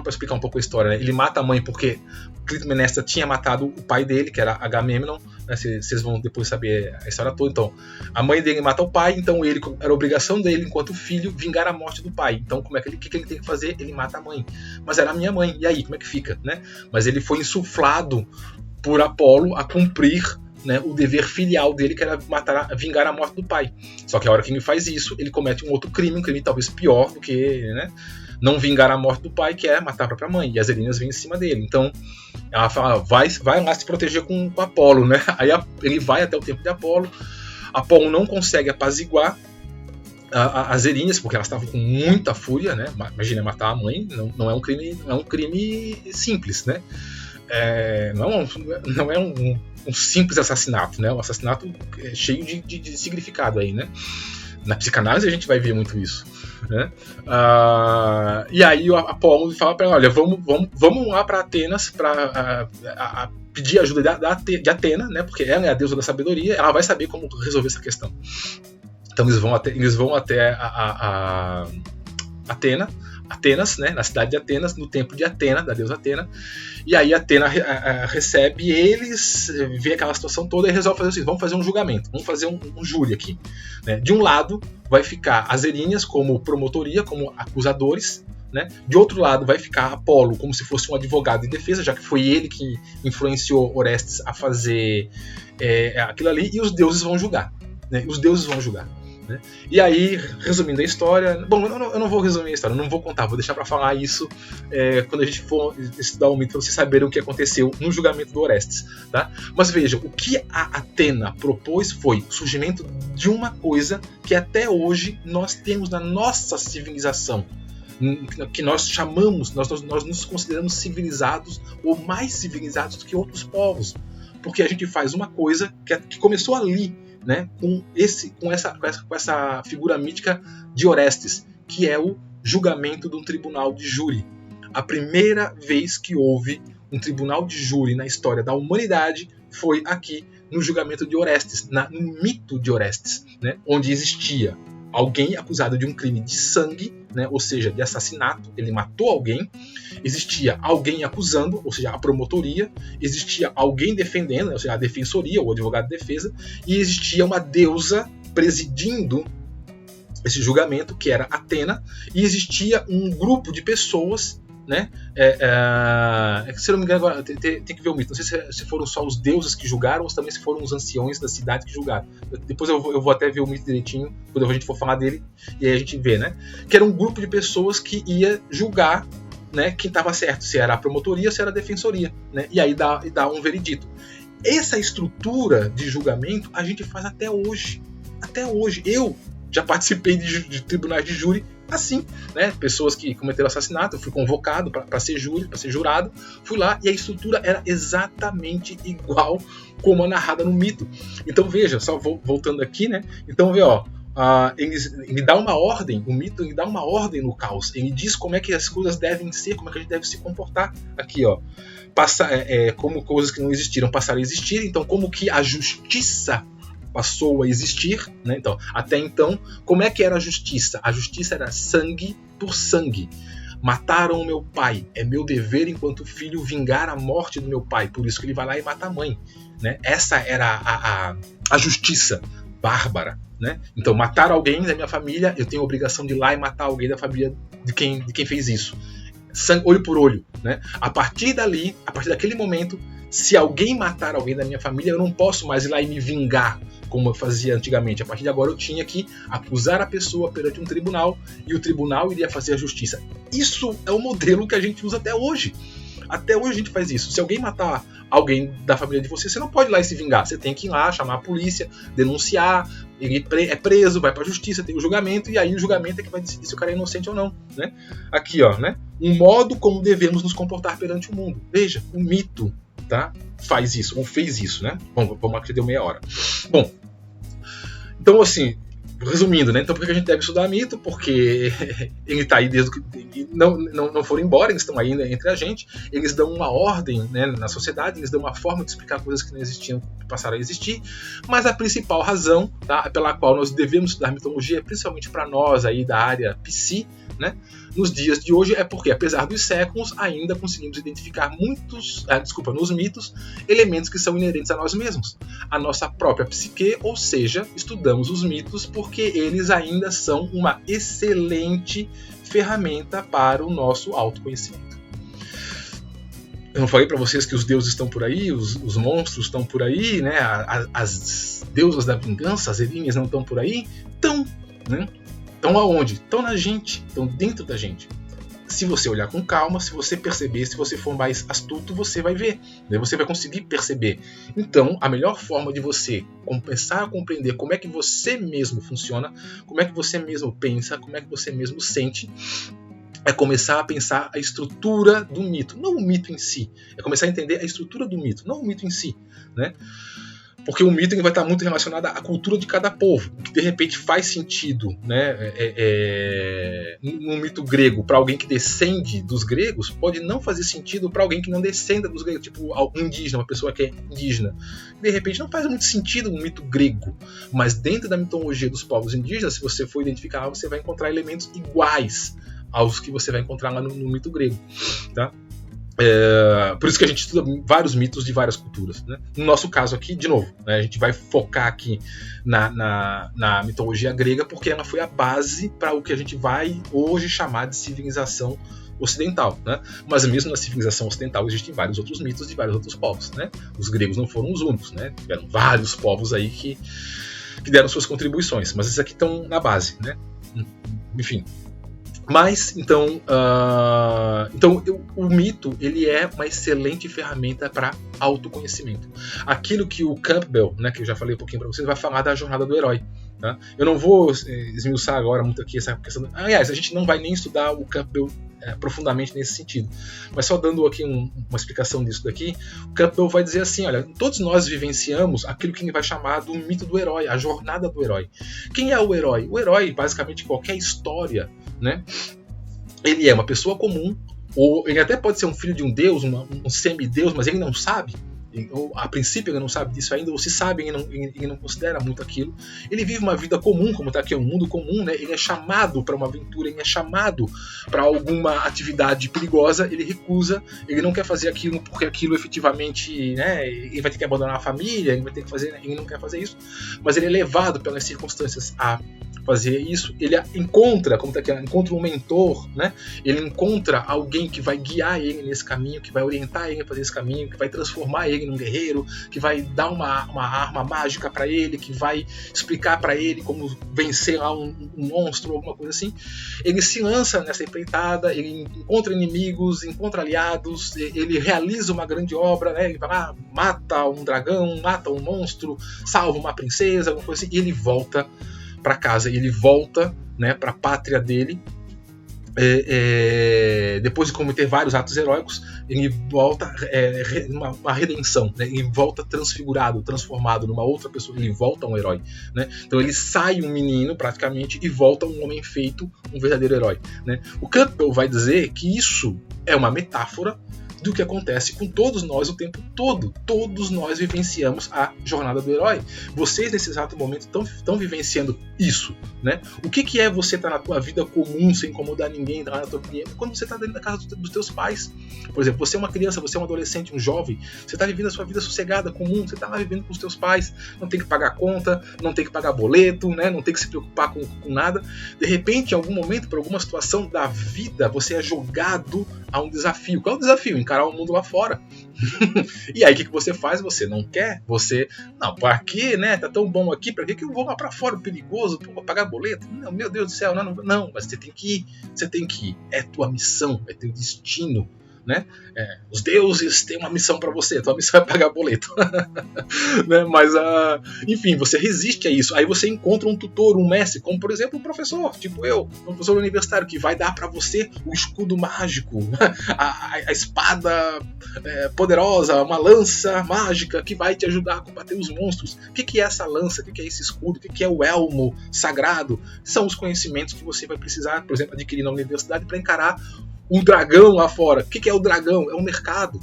para explicar um pouco a história, né? Ele mata a mãe porque Clitemnestra tinha matado o pai dele, que era Agamemnon, né? Vocês vão depois saber a história toda. Então, a mãe dele mata o pai, então era obrigação dele, enquanto filho, vingar a morte do pai. Então, o que ele tem que fazer? Ele mata a mãe. Mas era a minha mãe, e aí, como é que fica, né? Mas ele foi insuflado por Apolo a cumprir, né, o dever filial dele, que era vingar a morte do pai. Só que a hora que ele faz isso, ele comete um outro crime, um crime talvez pior do que, né, não vingar a morte do pai, que é matar a própria mãe. E as Erinias vêm em cima dele. Então, ela fala, vai lá se proteger com Apolo, né? Aí ele vai até o templo de Apolo. Apolo não consegue apaziguar as Erinias, porque elas estavam com muita fúria, né? Imagina matar a mãe, não é um crime simples, né? Não é um simples assassinato, né? Um assassinato cheio de significado aí, né? Na psicanálise a gente vai ver muito isso, né? E aí o Apolo fala para ela, olha, vamos lá para Atenas para pedir ajuda de Atena, né? Porque ela é a deusa da sabedoria, ela vai saber como resolver essa questão. Então eles vão até Atenas, né, na cidade de Atenas, no templo de Atena, da deusa Atena, e aí Atena recebe eles, vê aquela situação toda e resolve fazer assim, vamos fazer um julgamento, vamos fazer um júri aqui, né? De um lado vai ficar as Erinias como promotoria, como acusadores, né? De outro lado vai ficar Apolo como se fosse um advogado de defesa, já que foi ele que influenciou Orestes a fazer aquilo ali, e os deuses vão julgar, né? Os deuses vão julgar. Né? E aí, resumindo a história, bom, eu não vou resumir a história, não vou contar, vou deixar para falar isso quando a gente for estudar o mito, para vocês saberem o que aconteceu no julgamento do Orestes, tá? Mas veja, o que a Atena propôs foi o surgimento de uma coisa que até hoje nós temos na nossa civilização, que nós chamamos, nós nos consideramos civilizados ou mais civilizados do que outros povos, porque a gente faz uma coisa que começou ali, né, com essa figura mítica de Orestes, que é o julgamento de um tribunal de júri. A primeira vez que houve um tribunal de júri na história da humanidade foi aqui no julgamento de Orestes, no mito de Orestes, né, onde existia alguém acusado de um crime de sangue, né, ou seja, de assassinato, ele matou alguém, existia alguém acusando, ou seja, a promotoria, existia alguém defendendo, ou seja, a defensoria, o advogado de defesa, e existia uma deusa presidindo esse julgamento, que era Atena, e existia um grupo de pessoas, né? Se eu não me engano, agora tem que ver o mito. Não sei se foram só os deuses que julgaram ou também se foram os anciões da cidade que julgaram. Depois eu vou até ver o mito direitinho, quando a gente for falar dele, e aí a gente vê, né? Que era um grupo de pessoas que ia julgar, né, quem estava certo, se era a promotoria ou se era a defensoria, né? E aí dá um veredito. Essa estrutura de julgamento a gente faz até hoje. Até hoje. Eu já participei de tribunais de júri assim, né? Pessoas que cometeram assassinato, eu fui convocado para ser jurado, fui lá e a estrutura era exatamente igual como a narrada no mito. Então veja, só voltando aqui, né? Então vê, ó, ele dá uma ordem, o mito ele dá uma ordem no caos, ele diz como é que as coisas devem ser, como é que a gente deve se comportar aqui, ó. Como coisas que não existiram passaram a existir, então como que a justiça passou a existir, né? Então, até então, como é que era a justiça? A justiça era sangue por sangue. Mataram o meu pai, é meu dever enquanto filho vingar a morte do meu pai, por isso que ele vai lá e mata a mãe, né? Essa era a justiça bárbara, né? Então, matar alguém da minha família, eu tenho a obrigação de ir lá e matar alguém da família de quem fez isso. Sangue, olho por olho, né? A partir daquele momento, Se alguém matar alguém da minha família, eu não posso mais ir lá e me vingar, como eu fazia antigamente. A partir de agora eu tinha que acusar a pessoa perante um tribunal e o tribunal iria fazer a justiça. Isso é o modelo que a gente usa até hoje. Até hoje a gente faz isso. Se alguém matar alguém da família de você, você não pode ir lá e se vingar. Você tem que ir lá, chamar a polícia, denunciar, ele é preso, vai pra justiça, tem o julgamento, e aí o julgamento é que vai decidir se o cara é inocente ou não, né? Aqui, ó, né? Um modo como devemos nos comportar perante o mundo. Veja, o mito, tá? Faz isso, ou fez isso, né? Bom, vamos aqui, deu meia hora. Bom, então assim, resumindo, né? Então por que a gente deve estudar mito? Porque ele está aí desde que não foram embora, eles estão aí, né, entre a gente. Eles dão uma ordem, né, na sociedade, eles dão uma forma de explicar coisas que não existiam, que passaram a existir. Mas a principal razão, tá, pela qual nós devemos estudar mitologia, principalmente para nós aí da área psi, né, nos dias de hoje, é porque, apesar dos séculos, ainda conseguimos identificar nos mitos, elementos que são inerentes a nós mesmos, a nossa própria psique, ou seja, estudamos os mitos porque eles ainda são uma excelente ferramenta para o nosso autoconhecimento. Eu não falei para vocês que os deuses estão por aí, os monstros estão por aí, né? As deusas da vingança, as Erinias, não estão por aí? Estão, né? Estão aonde? Estão na gente, estão dentro da gente. Se você olhar com calma, se você perceber, se você for mais astuto, você vai ver, né? Você vai conseguir perceber. Então, a melhor forma de você começar a compreender como é que você mesmo funciona, como é que você mesmo pensa, como é que você mesmo sente, é começar a pensar a estrutura do mito, não o mito em si. É começar a entender a estrutura do mito, não o mito em si, né? Porque o mito vai estar muito relacionado à cultura de cada povo, o que de repente faz sentido, né, no mito grego para alguém que descende dos gregos, pode não fazer sentido para alguém que não descenda dos gregos, tipo um indígena, uma pessoa que é indígena. De repente não faz muito sentido um mito grego, mas dentro da mitologia dos povos indígenas, se você for identificar, você vai encontrar elementos iguais aos que você vai encontrar lá no mito grego, tá? Por isso que a gente estuda vários mitos de várias culturas, né? No nosso caso aqui, de novo, né, a gente vai focar aqui na mitologia grega, porque ela foi a base para o que a gente vai hoje chamar de civilização ocidental, né? Mas mesmo na civilização ocidental existem vários outros mitos de vários outros povos, né? Os gregos não foram os únicos, né? Tiveram vários povos aí que deram suas contribuições, mas esses aqui estão na base, né? Enfim. Mas, então o mito ele é uma excelente ferramenta para autoconhecimento. Aquilo que o Campbell, né, que eu já falei um pouquinho para vocês, vai falar da jornada do herói. Tá? Eu não vou esmiuçar agora muito aqui essa questão. Aliás, a gente não vai nem estudar o Campbell profundamente nesse sentido. Mas só dando aqui uma explicação disso daqui, o Campbell vai dizer assim, olha, todos nós vivenciamos aquilo que ele vai chamar do mito do herói, a jornada do herói. Quem é o herói? O herói, basicamente, qualquer história, né? Ele é uma pessoa comum, ou ele até pode ser um filho de um deus, um semideus, mas ele não sabe. Ou, a princípio ele não sabe disso ainda, ou se sabe, ele não considera muito aquilo. Ele vive uma vida comum, como está aqui, um mundo comum, né? Ele é chamado para uma aventura, ele é chamado para alguma atividade perigosa, ele recusa, ele não quer fazer aquilo porque aquilo efetivamente, né, ele vai ter que abandonar a família, ele vai ter que fazer, ele não quer fazer isso, mas ele é levado pelas circunstâncias a fazer isso. Ele encontra, como tá aqui, encontra um mentor, né? Ele encontra alguém que vai guiar ele nesse caminho, que vai orientar ele a fazer esse caminho, que vai transformar ele num guerreiro, que vai dar uma arma mágica para ele, que vai explicar para ele como vencer lá um monstro, alguma coisa assim. Ele se lança nessa empreitada, ele encontra inimigos, encontra aliados, ele realiza uma grande obra, né? Ele vai lá, mata um dragão, mata um monstro, salva uma princesa, alguma coisa assim, e ele volta para casa, ele volta, né, para a pátria dele. Depois de cometer vários atos heróicos, ele volta uma redenção, né? Ele volta transfigurado, transformado numa outra pessoa, ele volta um herói, né? Então ele sai um menino praticamente e volta um homem feito, um verdadeiro herói, né? O Campbell vai dizer que isso é uma metáfora do que acontece com todos nós o tempo todo. Todos nós vivenciamos a jornada do herói. Vocês, nesse exato momento, estão vivenciando isso, né? O que é você estar na tua vida comum, sem incomodar ninguém, na tua cliente, quando você está dentro da casa dos teus pais? Por exemplo, você é uma criança, você é um adolescente, um jovem, você está vivendo a sua vida sossegada, comum, você está lá vivendo com os teus pais, não tem que pagar conta, não tem que pagar boleto, né? Não tem que se preocupar com nada. De repente, em algum momento, por alguma situação da vida, você é jogado a um desafio. Qual é o desafio? encarar o mundo lá fora. E aí o que você faz? Você não quer, não, pra quê, né? Tá tão bom aqui, pra que eu vou lá pra fora, perigoso, vou pagar boleto? Não, meu Deus do céu, não, mas você tem que ir, é tua missão, é teu destino, né? Os deuses têm uma missão para você, a tua missão é pagar boleto. Né? Mas, enfim, você resiste a isso. Aí você encontra um tutor, um mestre, como por exemplo um professor, tipo eu, um professor universitário, que vai dar para você o escudo mágico, a espada poderosa, uma lança mágica que vai te ajudar a combater os monstros. O que é essa lança? O que é esse escudo? O que é o elmo sagrado? São os conhecimentos que você vai precisar, por exemplo, adquirir na universidade para encarar um dragão lá fora. O que é o dragão? É um mercado.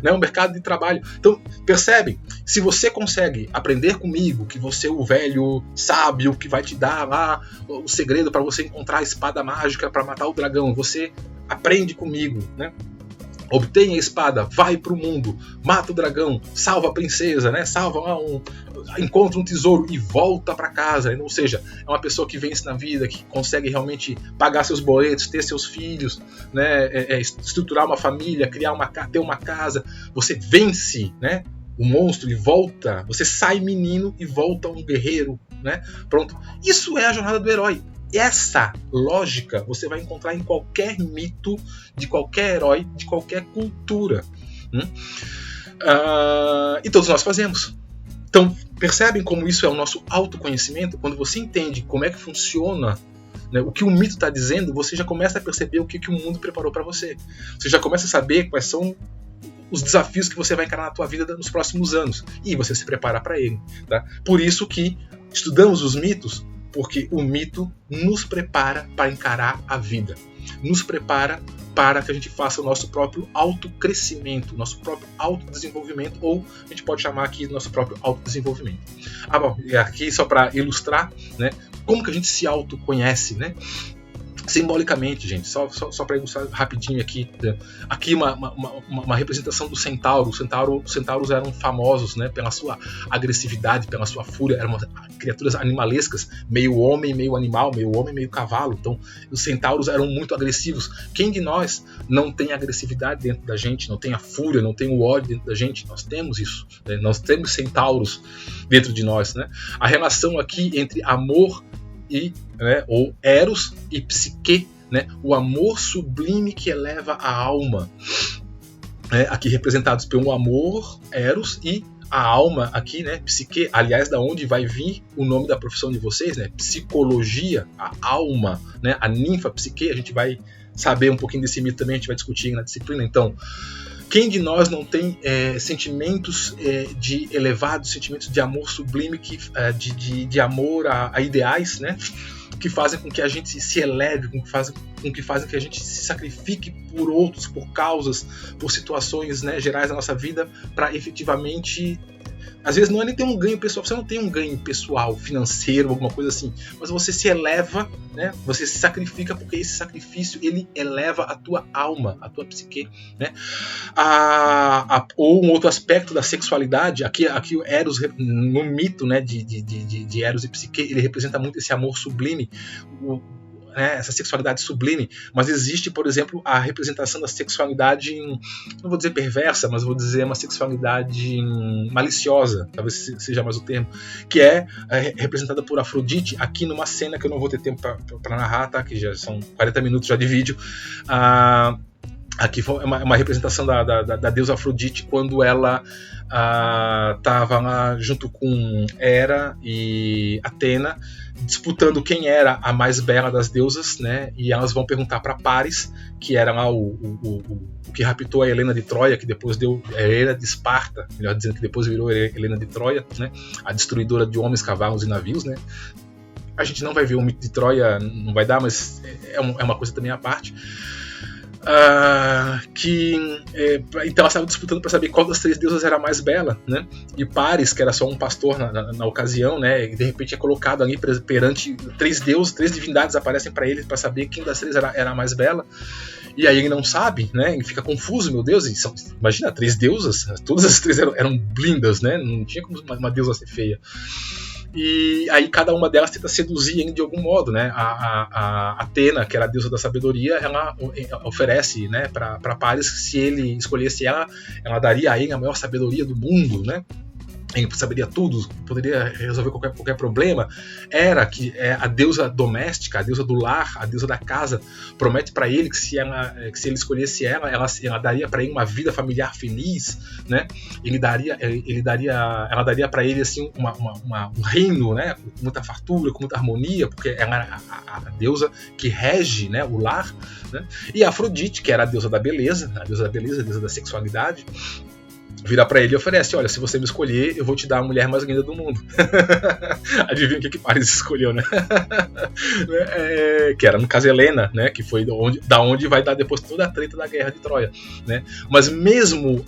Né? Um mercado de trabalho. Então, percebem? Se você consegue aprender comigo, que você é o velho sábio que vai te dar lá o segredo para você encontrar a espada mágica para matar o dragão, você aprende comigo, né? Obtenha a espada, vai pro mundo, mata o dragão, salva a princesa, né? Encontra um tesouro e volta para casa. Ou seja, é uma pessoa que vence na vida, que consegue realmente pagar seus boletos, ter seus filhos, né? Estruturar uma família, ter uma casa. Você vence, né? O monstro e volta. Você sai menino e volta um guerreiro, né? Pronto. Isso é a jornada do herói. Essa lógica você vai encontrar em qualquer mito, de qualquer herói, de qualquer cultura. E todos nós fazemos. Então, percebem como isso é o nosso autoconhecimento? Quando você entende como é que funciona, né, o que o mito está dizendo, você já começa a perceber o que o mundo preparou para você. Você já começa a saber quais são os desafios que você vai encarar na tua vida nos próximos anos. E você se prepara para ele. Tá? Por isso que estudamos os mitos, porque o mito nos prepara para encarar a vida. Nos prepara para que a gente faça o nosso próprio autocrescimento, nosso próprio autodesenvolvimento, ou a gente pode chamar aqui do nosso próprio autodesenvolvimento. Bom, e aqui só para ilustrar, né, como que a gente se autoconhece, né? Simbolicamente, gente, só para ilustrar rapidinho aqui, aqui uma representação do centauro. Os centauros eram famosos, né, pela sua agressividade, pela sua fúria, eram criaturas animalescas, meio homem, meio animal, meio homem, meio cavalo. Então, os centauros eram muito agressivos. Quem de nós não tem agressividade dentro da gente, não tem a fúria, não tem o ódio dentro da gente? Nós temos isso, né? Nós temos centauros dentro de nós, né? A relação aqui entre amor ou Eros e Psique, né? O amor sublime que eleva a alma, aqui representados pelo amor, Eros, e a alma aqui, né? Psique, aliás, da onde vai vir o nome da profissão de vocês, né? Psicologia, a alma, né? A ninfa Psique. A gente vai saber um pouquinho desse mito também, a gente vai discutir na disciplina. Então, quem de nós não tem sentimentos de elevados, sentimentos de amor sublime, de amor a ideais, né? Que fazem com que a gente se eleve, que fazem que a gente se sacrifique por outros, por causas, por situações, né, gerais da nossa vida, para efetivamente... Às vezes não é nem ter um ganho pessoal, você não tem um ganho pessoal, financeiro, alguma coisa assim, mas você se eleva, né? Você se sacrifica, porque esse sacrifício ele eleva a tua alma, a tua psique, né? Ou um outro aspecto da sexualidade, aqui o Eros, no mito, né, de Eros e Psique, ele representa muito esse amor sublime, essa sexualidade sublime, mas existe, por exemplo, a representação da sexualidade, não vou dizer perversa, mas vou dizer uma sexualidade maliciosa, talvez seja mais o termo, que é representada por Afrodite, aqui numa cena que eu não vou ter tempo para narrar, tá? Que já são 40 minutos já de vídeo. Aqui foi uma representação da deusa Afrodite quando ela estava lá junto com Hera e Atena, disputando quem era a mais bela das deusas, né? E elas vão perguntar para Paris, que era lá o que raptou a Helena de Troia, que depois deu Helena de Esparta, melhor dizendo, que depois virou Helena de Troia, né? A destruidora de homens, cavalos e navios, né? A gente não vai ver o mito de Troia, não vai dar, mas é uma coisa também à parte. Então ela estava disputando para saber qual das três deusas era a mais bela, né? E Paris, que era só um pastor na ocasião, né? E de repente é colocado ali perante três deuses, três divindades aparecem para ele para saber quem das três era a mais bela. E aí ele não sabe, né? Ele fica confuso, meu Deus. Imagina, três deusas, todas as três eram lindas, né? Não tinha como uma deusa ser feia. E aí cada uma delas tenta seduzir ele de algum modo, né? A Atena, que era a deusa da sabedoria, ela oferece, né, para Paris que se ele escolhesse ela daria a ele a maior sabedoria do mundo, né? Ele saberia tudo, poderia resolver qualquer problema. Era que a deusa doméstica, a deusa do lar, a deusa da casa, promete para ele que se ele escolhesse ela daria para ele uma vida familiar feliz, né? Ela daria para ele assim um reino, né? Com muita fartura, com muita harmonia, porque ela era a deusa que rege, né, o lar, né? E a Afrodite, que era a deusa da beleza, a deusa da sexualidade, vira pra ele e oferece: olha, se você me escolher, eu vou te dar a mulher mais linda do mundo. Adivinha o que Paris escolheu, né? Que era, no caso, Helena, né? Que foi da onde vai dar depois toda a treta da guerra de Troia, né? Mas mesmo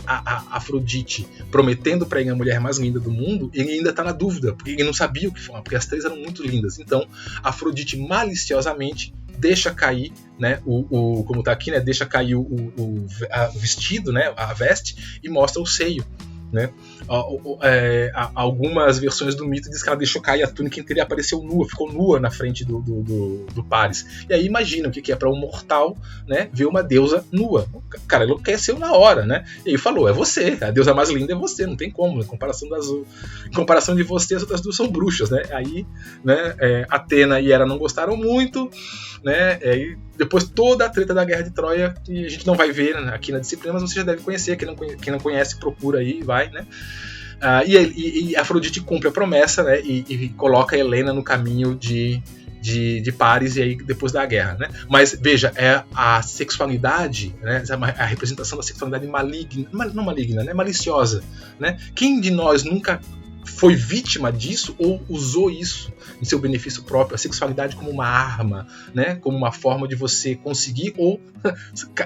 a Afrodite prometendo pra ele a mulher mais linda do mundo, ele ainda tá na dúvida, porque ele não sabia o que falar, porque as três eram muito lindas. Então, Afrodite maliciosamente deixa cair, né, como tá aqui, né, deixa cair o vestido, né, a veste, e mostra o seio, né? Algumas versões do mito diz que ela deixou cair a túnica inteira e apareceu nua, ficou nua na frente do Paris. E aí imagina o que é para um mortal, né, ver uma deusa nua. O cara enlouqueceu na hora, né? E aí falou: é você, a deusa mais linda é você, não tem como. Em comparação de você, as outras duas são bruxas, né? Aí, né, Atena e Hera não gostaram muito, né? E depois toda a treta da guerra de Troia, que a gente não vai ver aqui na disciplina, mas você já deve conhecer. Quem não conhece, procura aí, vai, né? E Afrodite cumpre a promessa, né? E coloca Helena no caminho de Paris, e aí depois da guerra, né? Mas veja, a sexualidade, né? A representação da sexualidade maligna, não maligna, né? Maliciosa, né? Quem de nós nunca foi vítima disso ou usou isso em seu benefício próprio, a sexualidade como uma arma, né? Como uma forma de você conseguir ou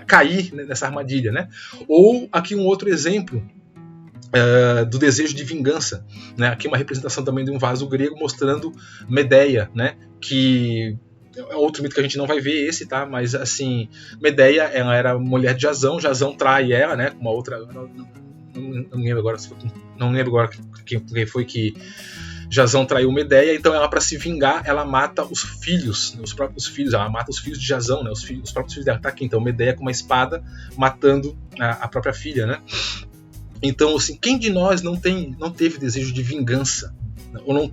cair nessa armadilha, né? Ou aqui um outro exemplo do desejo de vingança, né? Aqui uma representação também de um vaso grego mostrando Medeia, né? Que é outro mito que a gente não vai ver esse, tá? Mas assim, Medeia, ela era mulher de Jasão trai ela, né? Com uma outra, não lembro agora quem foi que Jasão traiu Medeia. Então ela, para se vingar, ela mata os filhos, os próprios filhos, ela mata os filhos de Jasão, né? Os próprios filhos dela. Tá aqui, então Medeia com uma espada matando a própria filha, né? Então, assim, quem de nós não teve desejo de vingança? Ou não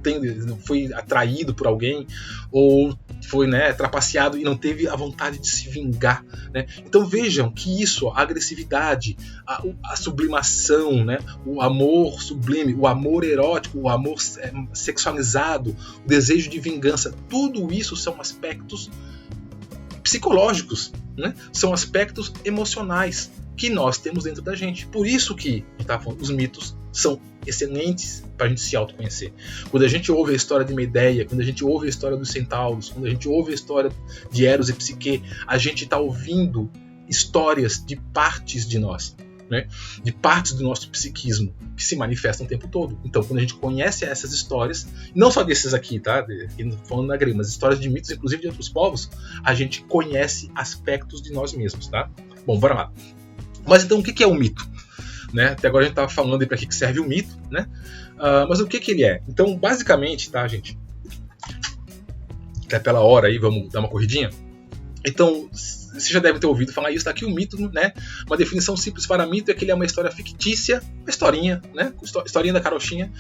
foi atraído por alguém, ou foi, né, trapaceado e não teve a vontade de se vingar, né? Então vejam que isso, a agressividade, a sublimação, né, o amor sublime, o amor erótico, o amor sexualizado, o desejo de vingança, tudo isso são aspectos psicológicos, né? São aspectos emocionais que nós temos dentro da gente. Por isso que os mitos são excelentes para a gente se autoconhecer. Quando a gente ouve a história de Medeia, quando a gente ouve a história dos centauros, quando a gente ouve a história de Eros e Psique, a gente está ouvindo histórias de partes de nós, né? De partes do nosso psiquismo que se manifestam o tempo todo. Então, quando a gente conhece essas histórias, não só desses aqui, tá? Falando na grega, mas histórias de mitos, inclusive de outros povos, a gente conhece aspectos de nós mesmos, tá? Bom, bora lá. Mas então, o que é o mito? Né? Até agora a gente estava falando para que serve o mito, né? Mas o que ele é? Então, basicamente, tá, gente? Até pela hora aí, vamos dar uma corridinha. Então, você já deve ter ouvido falar isso, tá aqui o mito, né? Uma definição simples para mito é que ele é uma história fictícia, uma historinha, né? Historinha da carochinha,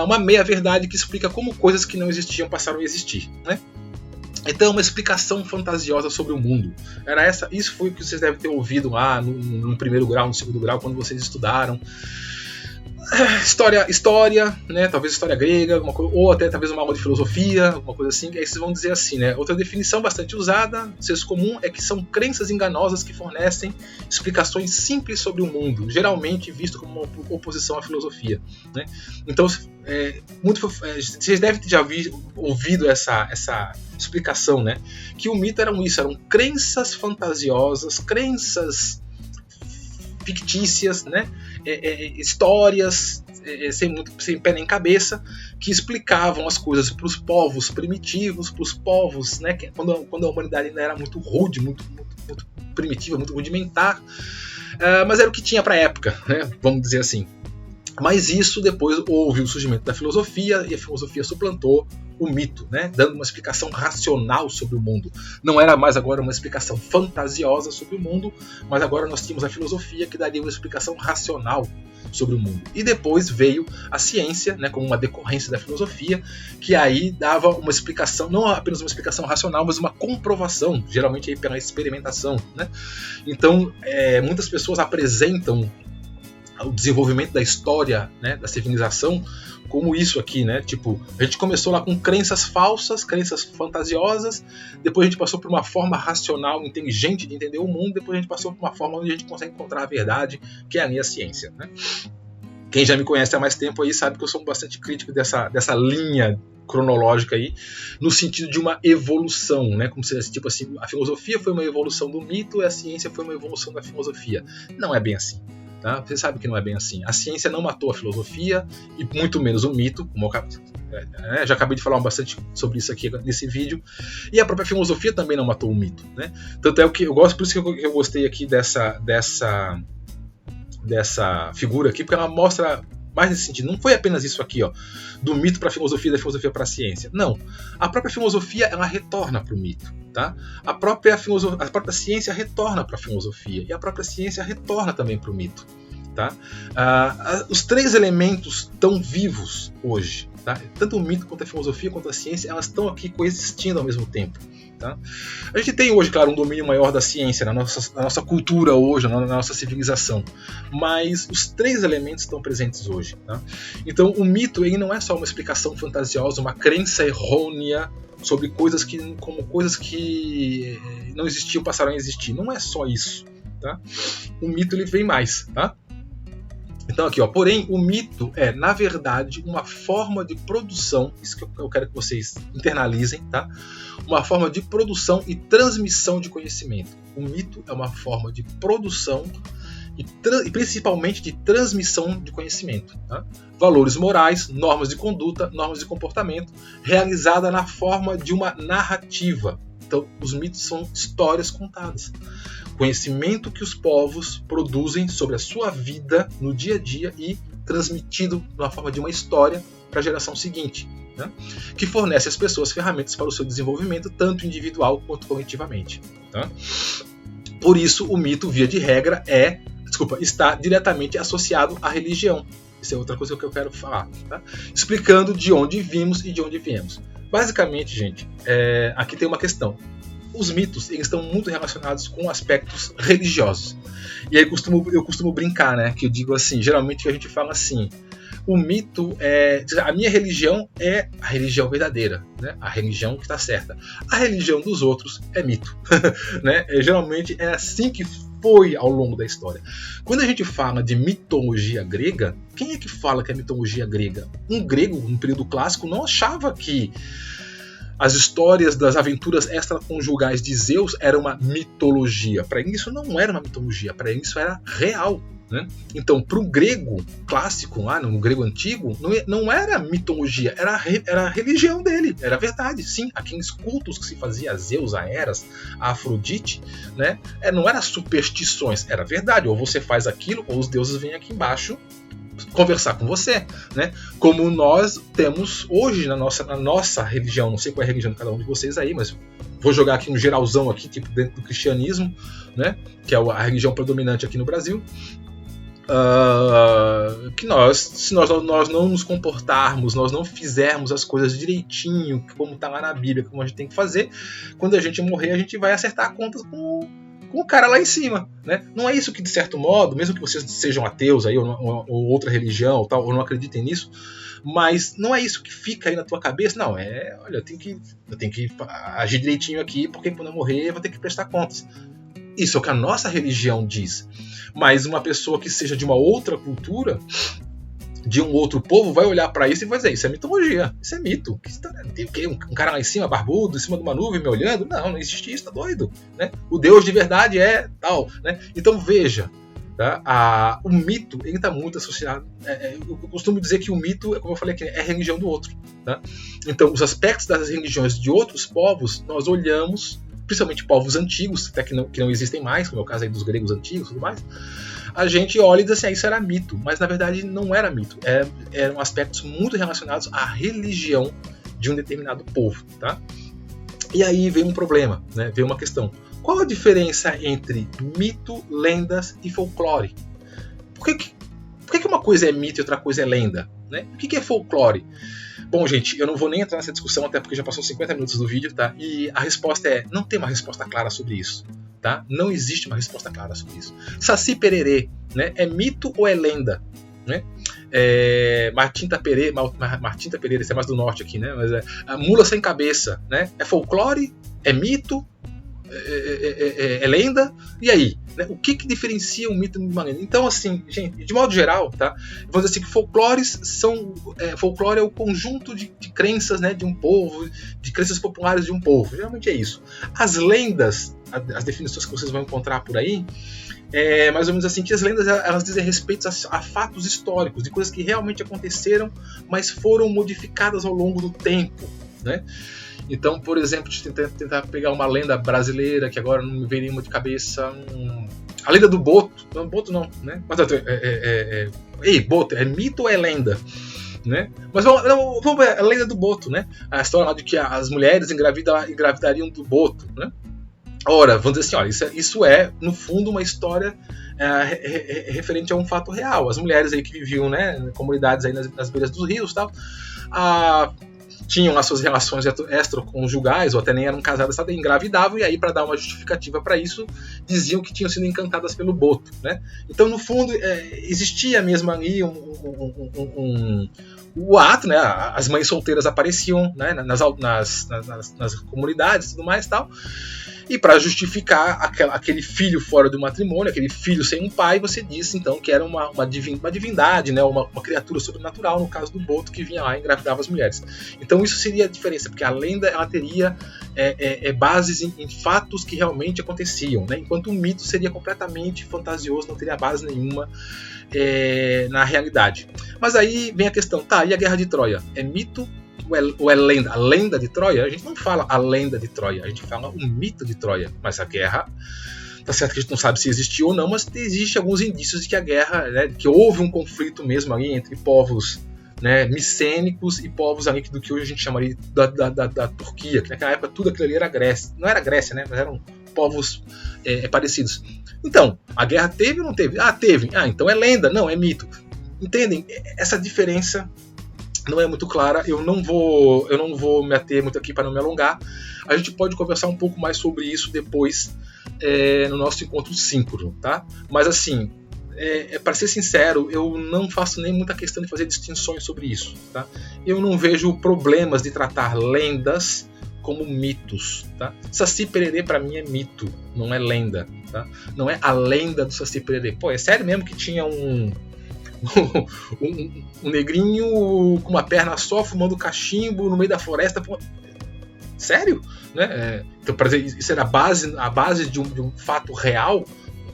uma meia-verdade que explica como coisas que não existiam passaram a existir, né? Então, uma explicação fantasiosa sobre o mundo. Isso foi o que vocês devem ter ouvido lá no primeiro grau, no segundo grau, quando vocês estudaram. História, né? Talvez história grega, ou até talvez uma aula de filosofia, alguma coisa assim. Aí vocês vão dizer assim, né? Outra definição bastante usada, senso comum, é que são crenças enganosas que fornecem explicações simples sobre o mundo, geralmente visto como uma oposição à filosofia, né? Então, vocês devem ter já ouvido essa explicação, né? Que o mito eram crenças fantasiosas, crenças fictícias, né? Histórias sem pé nem cabeça, que explicavam as coisas para os povos primitivos, para os povos, né? Quando a humanidade ainda era muito rude, muito primitiva, muito rudimentar, mas era o que tinha para a época, né? Vamos dizer assim. Mas isso depois houve o surgimento da filosofia, e a filosofia suplantou o mito, né? Dando uma explicação racional sobre o mundo. Não era mais agora uma explicação fantasiosa sobre o mundo, mas agora nós tínhamos a filosofia que daria uma explicação racional sobre o mundo. E depois veio a ciência, né, como uma decorrência da filosofia, que aí dava uma explicação, não apenas uma explicação racional, mas uma comprovação, geralmente aí pela experimentação, né? Então, muitas pessoas apresentam o desenvolvimento da história, né, da civilização, como isso aqui, né? Tipo, a gente começou lá com crenças falsas, crenças fantasiosas, depois a gente passou por uma forma racional, inteligente de entender o mundo, depois a gente passou por uma forma onde a gente consegue encontrar a verdade, que é a ciência, né? Quem já me conhece há mais tempo aí sabe que eu sou bastante crítico dessa linha cronológica aí, no sentido de uma evolução, né? Como se, tipo assim, a filosofia foi uma evolução do mito e a ciência foi uma evolução da filosofia. Não é bem assim. Tá? Você sabe que não é bem assim. A ciência não matou a filosofia e muito menos o mito, como já acabei de falar bastante sobre isso aqui nesse vídeo. E a própria filosofia também não matou o mito, né? Tanto é o que eu gosto, por isso que eu gostei aqui dessa figura aqui, porque ela mostra mais nesse sentido. Não foi apenas isso aqui, ó, do mito para a filosofia, da filosofia para a ciência. Não. A própria filosofia ela retorna para o mito. Tá? A própria ciência retorna para a filosofia e a própria ciência retorna também para o mito. Tá? Os três elementos estão vivos hoje. Tá? Tanto o mito quanto a filosofia quanto a ciência elas estão aqui coexistindo ao mesmo tempo. Tá? A gente tem hoje, claro, um domínio maior da ciência na nossa cultura hoje, na nossa civilização, mas os três elementos estão presentes hoje. Tá? Então o mito ele não é só uma explicação fantasiosa, uma crença errônea sobre coisas que não existiam passaram a existir. Não é só isso. Tá? O mito ele vem mais. Tá? Então aqui, ó, porém, o mito é, na verdade, uma forma de produção, isso que eu quero que vocês internalizem, tá? Uma forma de produção e transmissão de conhecimento. O mito é uma forma de produção e principalmente de transmissão de conhecimento. Tá? Valores morais, normas de conduta, normas de comportamento, realizada na forma de uma narrativa. Então, os mitos são histórias contadas. Conhecimento que os povos produzem sobre a sua vida no dia a dia e transmitido na forma de uma história para a geração seguinte, né? Que fornece às pessoas ferramentas para o seu desenvolvimento, tanto individual quanto coletivamente. Tá? Por isso, o mito, via de regra, está diretamente associado à religião. Isso é outra coisa que eu quero falar. Tá? Explicando de onde vimos e de onde viemos. Basicamente, gente, aqui tem uma questão. Os mitos eles estão muito relacionados com aspectos religiosos. E aí eu costumo brincar, né? Que eu digo assim, geralmente a gente fala assim, o mito a minha religião é a religião verdadeira, né? A religião que está certa. A religião dos outros é mito. Né? Geralmente é assim que foi ao longo da história. Quando a gente fala de mitologia grega, quem é que fala que é mitologia grega? Um grego, no período clássico, não achava que as histórias das aventuras extraconjugais de Zeus era uma mitologia. Para ele isso não era uma mitologia, para ele isso era real. Né? Então, para o grego clássico, lá no grego antigo, não era mitologia, era a religião dele, era verdade. Sim, aqueles cultos que se fazia a Zeus, a Eras, a Afrodite, né? Não era superstições, era verdade. Ou você faz aquilo, ou os deuses vêm aqui embaixo conversar com você, né? Como nós temos hoje na nossa religião, não sei qual é a religião de cada um de vocês aí, mas vou jogar aqui um geralzão aqui, tipo dentro do cristianismo, né? Que é a religião predominante aqui no Brasil. Que se nós não nos comportarmos, nós não fizermos as coisas direitinho, como está lá na Bíblia, como a gente tem que fazer, quando a gente morrer, a gente vai acertar contas com o cara lá em cima, né? Não é isso que, de certo modo, mesmo que vocês sejam ateus aí, ou outra religião, ou tal, ou não acreditem nisso, mas não é isso que fica aí na tua cabeça. Não, olha, eu tenho que agir direitinho aqui, porque quando eu morrer eu vou ter que prestar contas. Isso é o que a nossa religião diz. Mas uma pessoa que seja de uma outra cultura, de um outro povo, vai olhar para isso e vai dizer, isso é mitologia, isso é mito. Tem o quê? Um cara lá em cima, barbudo, em cima de uma nuvem me olhando? Não existe isso, tá doido. Né? O Deus de verdade é tal. Né? Então veja, tá? O mito está muito associado. Eu costumo dizer que o mito, como eu falei aqui, é a religião do outro. Tá? Então os aspectos das religiões de outros povos, nós olhamos principalmente povos antigos, até que não existem mais, como é o caso aí dos gregos antigos e tudo mais, a gente olha e diz assim, isso era mito, mas na verdade não era mito, eram aspectos muito relacionados à religião de um determinado povo, tá? E aí vem um problema, né? Vem uma questão. Qual a diferença entre mito, lendas e folclore? Por que uma coisa é mito e outra coisa é lenda? Né? O que é folclore? Bom, gente, eu não vou nem entrar nessa discussão, até porque já passou 50 minutos do vídeo, tá? E a resposta não tem uma resposta clara sobre isso, tá? Não existe uma resposta clara sobre isso. Saci Pererê, né? É mito ou é lenda? Né? Martinta Pereira, isso é mais do norte aqui, né? Mas a mula sem cabeça, né? É folclore? É mito? É lenda? E aí? Né? O que diferencia um mito de uma lenda? Então, assim, gente, de modo geral, tá? Vamos dizer assim que folclore é o conjunto de crenças, né, de um povo, de crenças populares de um povo. Geralmente é isso. As lendas, as definições que vocês vão encontrar por aí, mais ou menos assim, que as lendas elas dizem respeito a fatos históricos, de coisas que realmente aconteceram, mas foram modificadas ao longo do tempo, né? Então, por exemplo, tentar pegar uma lenda brasileira, que agora não me veio nenhuma de cabeça, a lenda do Boto. Não, Boto não, né? Mas Boto, é mito ou é lenda? Né? Mas vamos ver a lenda do Boto, né? A história lá de que as mulheres engravidariam do Boto, né? Ora, vamos dizer assim, olha, isso é, no fundo, uma história referente a um fato real. As mulheres aí que viviam, né, em comunidades aí nas beiras dos rios e tal, tinham as suas relações extraconjugais, ou até nem eram casadas, engravidavam, e aí, para dar uma justificativa para isso, diziam que tinham sido encantadas pelo Boto, né? Então, no fundo, existia mesmo ali o ato, né? As mães solteiras apareciam, né, nas comunidades e tudo mais e tal. E para justificar aquele filho fora do matrimônio, aquele filho sem um pai, você disse então que era uma divindade, né, uma criatura sobrenatural, no caso do Boto, que vinha lá e engravidava as mulheres. Então isso seria a diferença, porque a lenda ela teria bases em fatos que realmente aconteciam, né, enquanto o mito seria completamente fantasioso, não teria base nenhuma na realidade. Mas aí vem a questão, tá, e a Guerra de Troia? É mito ou é lenda? A lenda de Troia, a gente não fala a lenda de Troia, a gente fala o mito de Troia. Mas a guerra, tá certo que a gente não sabe se existiu ou não, mas existe alguns indícios de que a guerra, né, que houve um conflito mesmo ali entre povos, né, micênicos e povos ali do que hoje a gente chamaria da Turquia, que naquela época tudo aquilo ali era Grécia. Não era Grécia, né, mas eram povos parecidos. Então, a guerra teve ou não teve? Teve. Então é lenda, não, é mito. Entendem? Essa diferença não é muito clara, eu não vou me ater muito aqui para não me alongar. A gente pode conversar um pouco mais sobre isso depois no nosso encontro síncrono, tá? Mas assim, para ser sincero, eu não faço nem muita questão de fazer distinções sobre isso, tá? Eu não vejo problemas de tratar lendas como mitos, tá? Saci Pererê para mim é mito, não é lenda, tá? Não é a lenda do Saci Pererê. Pô, é sério mesmo que tinha um negrinho com uma perna só fumando cachimbo no meio da floresta? Pô, sério? Né? Então, para dizer, isso era a base de um fato real?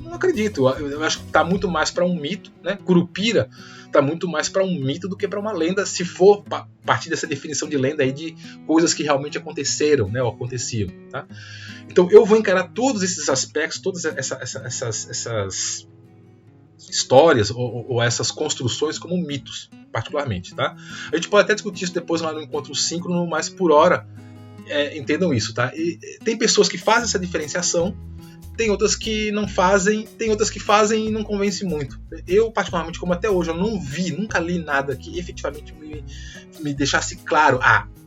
Não acredito. Eu acho que está muito mais para um mito, né? Curupira está muito mais para um mito do que para uma lenda, se for partir dessa definição de lenda aí de coisas que realmente aconteceram, né? Ou aconteciam, tá? Então eu vou encarar todos esses aspectos, todas essas histórias ou essas construções como mitos, particularmente, tá? A gente pode até discutir isso depois lá no encontro síncrono, mas por hora entendam isso, tá? E tem pessoas que fazem essa diferenciação, tem outras que não fazem, tem outras que fazem e não convencem muito. Eu, particularmente, como até hoje eu nunca li nada que efetivamente me deixasse claro,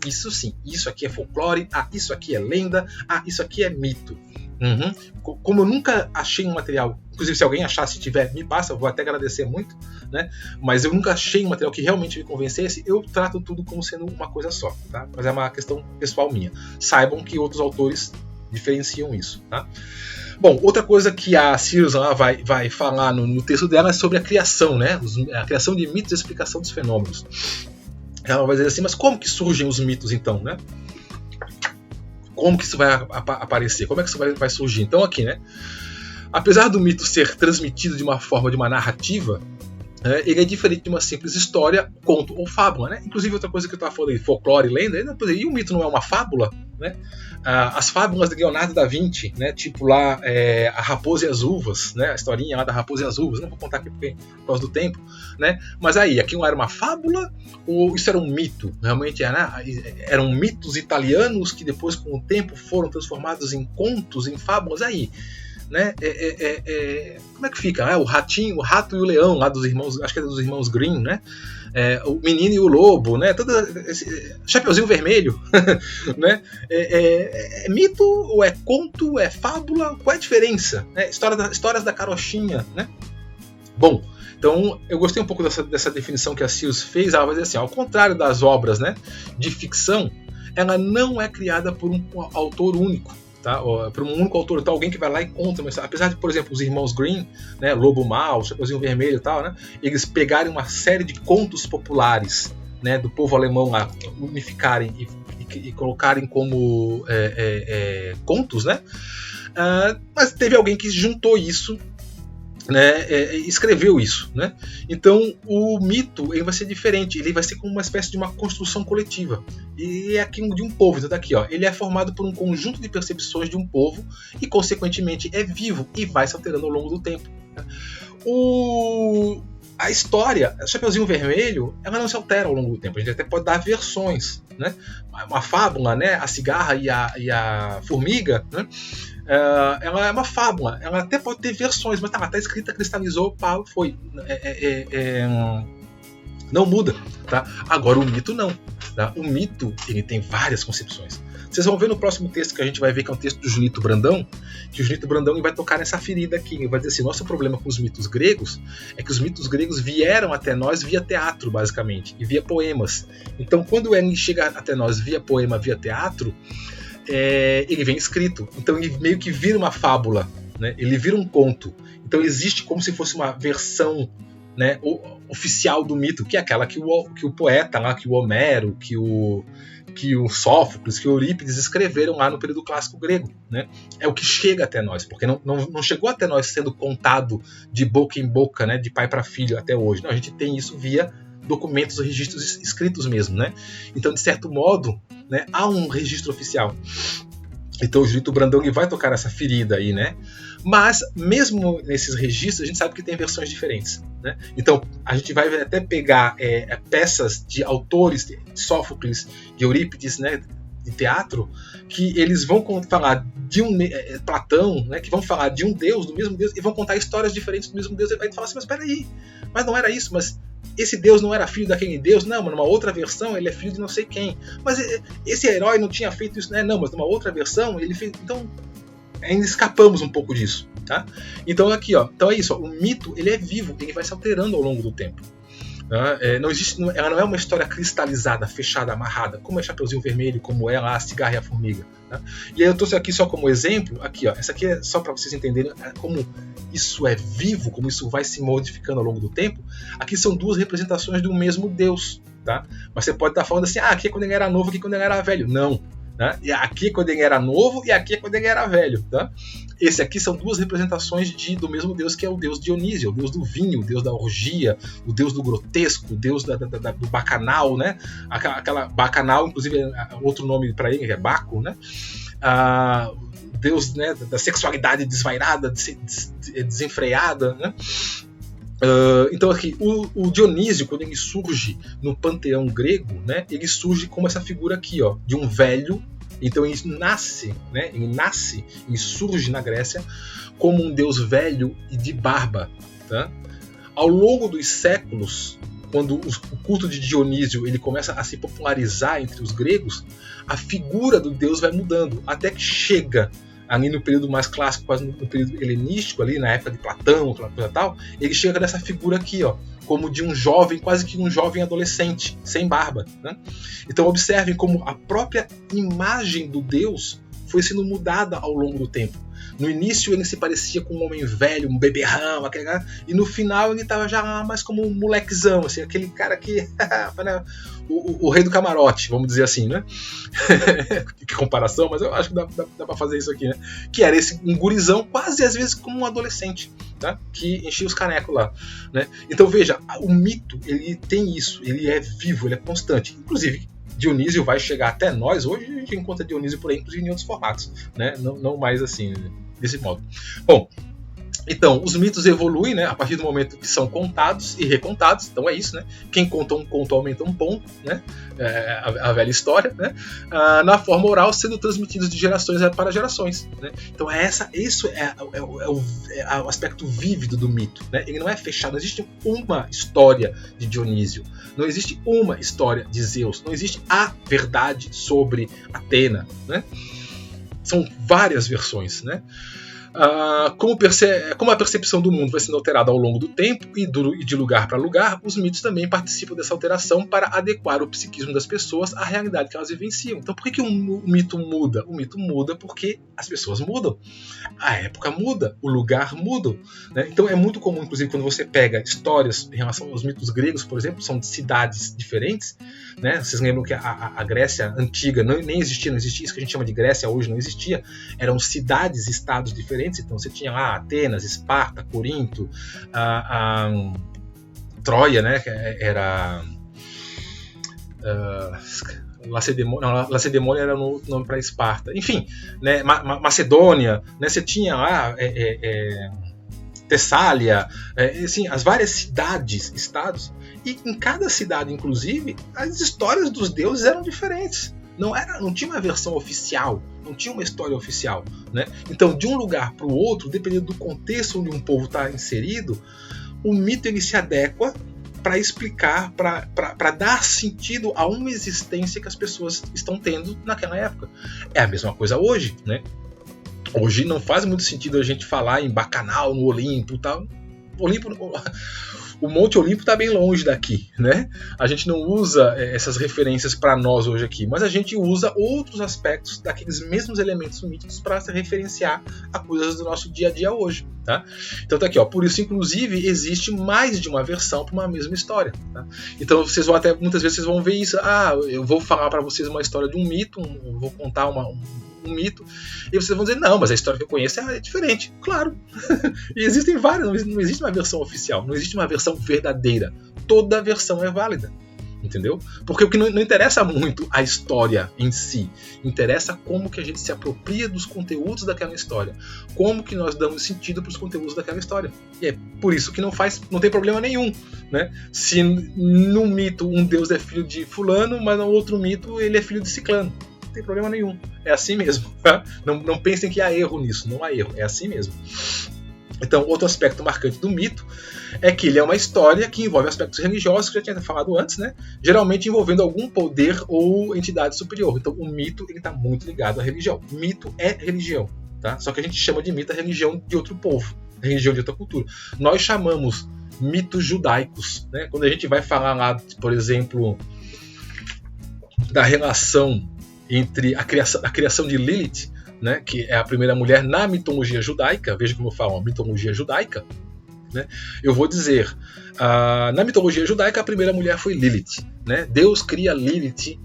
isso sim, isso aqui é folclore, isso aqui é lenda, isso aqui é mito. Como eu nunca achei um material, inclusive se alguém achar, se tiver, me passa, eu vou até agradecer muito, né? Mas eu nunca achei um material que realmente me convencesse, eu trato tudo como sendo uma coisa só, tá? Mas é uma questão pessoal minha. Saibam que outros autores diferenciam isso, tá? Bom, outra coisa que a Susan vai falar no texto dela é sobre a criação, né? A criação de mitos e a explicação dos fenômenos. Ela vai dizer assim, mas como que surgem os mitos então, né? Como que isso vai aparecer? Como é que isso vai surgir? Então aqui, né? Apesar do mito ser transmitido de uma forma, de uma narrativa, ele é diferente de uma simples história, conto ou fábula, né? Inclusive outra coisa que eu estava falando aí, folclore e lenda, e o mito não é uma fábula, né? As fábulas de Leonardo da Vinci, né? Tipo lá a Raposa e as Uvas, né? A historinha lá da Raposa e as Uvas, não vou contar aqui por causa do tempo, né? Mas aí, aquilo era uma fábula ou isso era um mito? Realmente eram mitos italianos que depois com o tempo foram transformados em contos, em fábulas aí, né? Como é que fica? O ratinho, o rato e o leão lá dos irmãos, acho que é dos irmãos Grimm, né? O menino e o lobo, né? Todo esse Chapeuzinho Vermelho, né? É mito ou é conto? É fábula? Qual é a diferença? Histórias da carochinha, né? Bom, então eu gostei um pouco dessa definição que a Sills fez. Ela vai dizer assim, ao contrário das obras, né, de ficção, ela não é criada por um autor único. Tá? Para um único autor, então alguém que vai lá e conta, mas apesar de, por exemplo, os irmãos Grimm, né, Lobo Mau, Chapeuzinho Vermelho e tal, né, eles pegarem uma série de contos populares, né, do povo alemão lá, unificarem e colocarem como contos, né, mas teve alguém que juntou isso, né, escreveu isso, né? Então o mito ele vai ser diferente, ele vai ser como uma espécie de uma construção coletiva e é aquilo de um povo. Então daqui, ó, ele é formado por um conjunto de percepções de um povo e consequentemente é vivo e vai se alterando ao longo do tempo. A história, o Chapeuzinho Vermelho, ela não se altera ao longo do tempo. A gente até pode dar versões, né? Uma fábula, né? A cigarra e a formiga, né? Ela é uma fábula, ela até pode ter versões, mas tá escrita, cristalizou, foi. Não muda, tá? Agora o mito não, tá? O mito ele tem várias concepções. Vocês vão ver no próximo texto que a gente vai ver, que é um texto do Junito Brandão, que o Junito Brandão vai tocar nessa ferida aqui. Ele vai dizer assim, nosso problema com os mitos gregos é que os mitos gregos vieram até nós via teatro, basicamente, e via poemas. Então, quando ele chega até nós via poema, via teatro, ele vem escrito. Então, ele meio que vira uma fábula, né? Ele vira um conto. Então, existe como se fosse uma versão, né, oficial do mito, que é aquela que o poeta lá, que o Homero, que o Sófocles, que o Eurípides escreveram lá no período clássico grego, né? É o que chega até nós, porque não chegou até nós sendo contado de boca em boca, né, de pai para filho até hoje. Não, a gente tem isso via documentos, registros escritos mesmo, né? Então, de certo modo, né, há um registro oficial. Então o Junito Brandão vai tocar essa ferida aí, né? Mas mesmo nesses registros a gente sabe que tem versões diferentes, né? Então a gente vai até pegar peças de autores de Sófocles, de Eurípides, né, de teatro, que eles vão falar de Platão, né, que vão falar de um deus, do mesmo deus, e vão contar histórias diferentes do mesmo deus. E vai falar assim, mas peraí, mas não era isso, mas esse deus não era filho daquele deus, não, mas numa outra versão ele é filho de não sei quem. Mas esse herói não tinha feito isso, né? Não, mas numa outra versão ele fez. Então, ainda escapamos um pouco disso, tá? Então aqui, ó, então é isso, ó, o mito ele é vivo, ele vai se alterando ao longo do tempo. Tá? Ela não é uma história cristalizada, fechada, amarrada, como é Chapeuzinho Vermelho, como é lá a cigarra e a formiga. Tá? E aí eu trouxe aqui só como exemplo, aqui, ó, essa aqui é só para vocês entenderem como isso é vivo, como isso vai se modificando ao longo do tempo. Aqui são duas representações do mesmo Deus, tá? Mas você pode estar falando assim, aqui é quando ele era novo, aqui é quando ele era velho. Não. Né? E aqui é quando ele era novo e aqui é quando ele era velho, tá? Esse aqui são duas representações do mesmo Deus, que é o Deus Dionísio, o Deus do vinho, o Deus da orgia, o Deus do grotesco, o Deus do bacanal, né? Aquela bacanal, inclusive outro nome para ele é Baco, né? Deus, né, da sexualidade desvairada, desenfreada, né? Então aqui, o Dionísio, quando ele surge no panteão grego, né, ele surge como essa figura aqui, ó, de um velho. Então ele nasce, ele surge na Grécia como um deus velho e de barba. Tá? Ao longo dos séculos, quando o culto de Dionísio ele começa a se popularizar entre os gregos, a figura do deus vai mudando, até que chega ali no período mais clássico, quase no período helenístico, ali na época de Platão, aquela coisa tal, ele chega nessa figura aqui, ó, como de um jovem, quase que um jovem adolescente, sem barba. Né? Então observem como a própria imagem do Deus foi sendo mudada ao longo do tempo. No início ele se parecia com um homem velho, um beberrão, e no final ele estava já mais como um molequezão, assim, aquele cara que o rei do camarote, vamos dizer assim, né? Que comparação, mas eu acho que dá para fazer isso aqui, né? Que era um gurizão, quase às vezes como um adolescente, tá? Que enchia os canecos lá, né? Então veja, o mito ele tem isso, ele é vivo, ele é constante. Inclusive Dionísio vai chegar até nós. Hoje a gente encontra Dionísio por aí, inclusive em outros formatos, né? Não mais assim, desse modo. Bom, então, os mitos evoluem, né, a partir do momento que são contados e recontados. Então é isso, né? Quem conta um conto aumenta um ponto, né? A velha história, né? Na forma oral, sendo transmitidos de gerações para gerações, né? Então isso é o aspecto vívido do mito, né? Ele não é fechado, não existe uma história de Dionísio, não existe uma história de Zeus, não existe a verdade sobre Atena, né? São várias versões, né? Como a percepção do mundo vai sendo alterada ao longo do tempo e de lugar para lugar, os mitos também participam dessa alteração para adequar o psiquismo das pessoas à realidade que elas vivenciam. Então, por que o mito muda? O mito muda porque as pessoas mudam, a época muda, o lugar muda, né? Então, é muito comum, inclusive, quando você pega histórias em relação aos mitos gregos, por exemplo, são de cidades diferentes, né? Vocês lembram que a Grécia antiga nem existia, não existia isso que a gente chama de Grécia hoje, não existia, eram cidades, estados diferentes. Então você tinha lá Atenas, Esparta, Corinto, Troia, né, que era Lacedemônia era o nome para Esparta. Enfim, né, Macedônia, né, você tinha lá Tessália, assim, as várias cidades, estados, e em cada cidade, inclusive, as histórias dos deuses eram diferentes. Não tinha uma versão oficial, não tinha uma história oficial, né? Então, de um lugar para o outro, dependendo do contexto onde um povo está inserido, o mito ele se adequa para explicar, para dar sentido a uma existência que as pessoas estão tendo naquela época. É a mesma coisa hoje, né? Hoje não faz muito sentido a gente falar em Bacanal, no Olimpo, tal. O Monte Olimpo está bem longe daqui, né? A gente não usa essas referências para nós hoje aqui, mas a gente usa outros aspectos daqueles mesmos elementos míticos para se referenciar a coisas do nosso dia a dia hoje, tá? Então tá aqui, ó. Por isso, inclusive, existe mais de uma versão para uma mesma história, tá? Então vocês vão muitas vezes vocês vão ver isso. Eu vou falar para vocês uma história de um mito, vou contar um mito, e vocês vão dizer, não, mas a história que eu conheço é diferente. Claro. E existem várias, não existe uma versão oficial, não existe uma versão verdadeira. Toda versão é válida, entendeu? Porque o que não interessa muito a história em si, interessa como que a gente se apropria dos conteúdos daquela história, como que nós damos sentido para os conteúdos daquela história. E é por isso que não tem problema nenhum, né? Se num mito um deus é filho de fulano, mas no outro mito ele é filho de ciclano. Não tem problema nenhum, é assim mesmo, tá? Não pensem que há erro nisso, não há erro, é assim mesmo. Então, outro aspecto marcante do mito é que ele é uma história que envolve aspectos religiosos, que eu já tinha falado antes, né? Geralmente envolvendo algum poder ou entidade superior. Então, o mito está muito ligado à religião. Mito é religião, tá? Só que a gente chama de mito a religião de outro povo, a religião de outra cultura. Nós chamamos mitos judaicos, né? Quando a gente vai falar lá, por exemplo, da relação entre a criação de Lilith, né, que é a primeira mulher na mitologia judaica, veja como eu falo, a mitologia judaica, né, eu vou dizer, na mitologia judaica a primeira mulher foi Lilith, né, Deus cria Lilith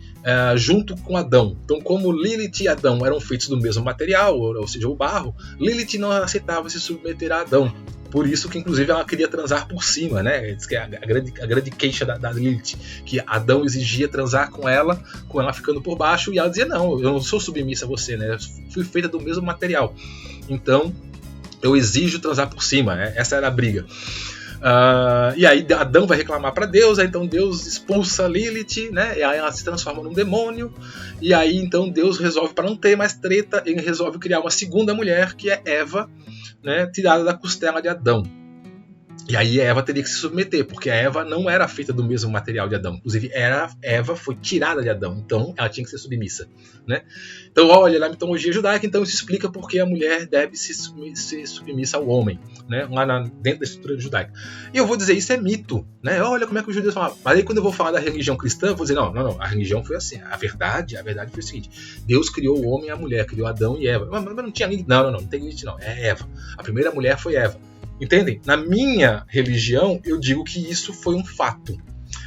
junto com Adão. Então, como Lilith e Adão eram feitos do mesmo material, ou seja, o barro, Lilith não aceitava se submeter a Adão. Por isso que, inclusive, ela queria transar por cima, né? Diz que é a grande queixa da Lilith, que Adão exigia transar com ela ficando por baixo, e ela dizia, não, eu não sou submissa a você, né? Eu fui feita do mesmo material. Então, eu exijo transar por cima, né? Essa era a briga. E aí Adão vai reclamar para Deus, aí então Deus expulsa Lilith, né? E aí ela se transforma num demônio, e aí então Deus resolve, para não ter mais treta, ele resolve criar uma segunda mulher, que é Eva, né, tirada da costela de Adão. E aí Eva teria que se submeter, porque a Eva não era feita do mesmo material de Adão. Inclusive, Eva foi tirada de Adão, então ela tinha que ser submissa, né? Então, olha, na mitologia judaica, então isso explica porque a mulher deve ser submissa ao homem, né? Lá dentro da estrutura judaica. E eu vou dizer, isso é mito, né? Olha como é que os judeus falam. Mas aí quando eu vou falar da religião cristã, eu vou dizer, não, a religião foi assim. A verdade foi o seguinte: Deus criou o homem e a mulher, criou Adão e Eva. Mas não tinha Lilith, não tem Lilith, não. É Eva. A primeira mulher foi Eva. Entendem? Na minha religião, eu digo que isso foi um fato.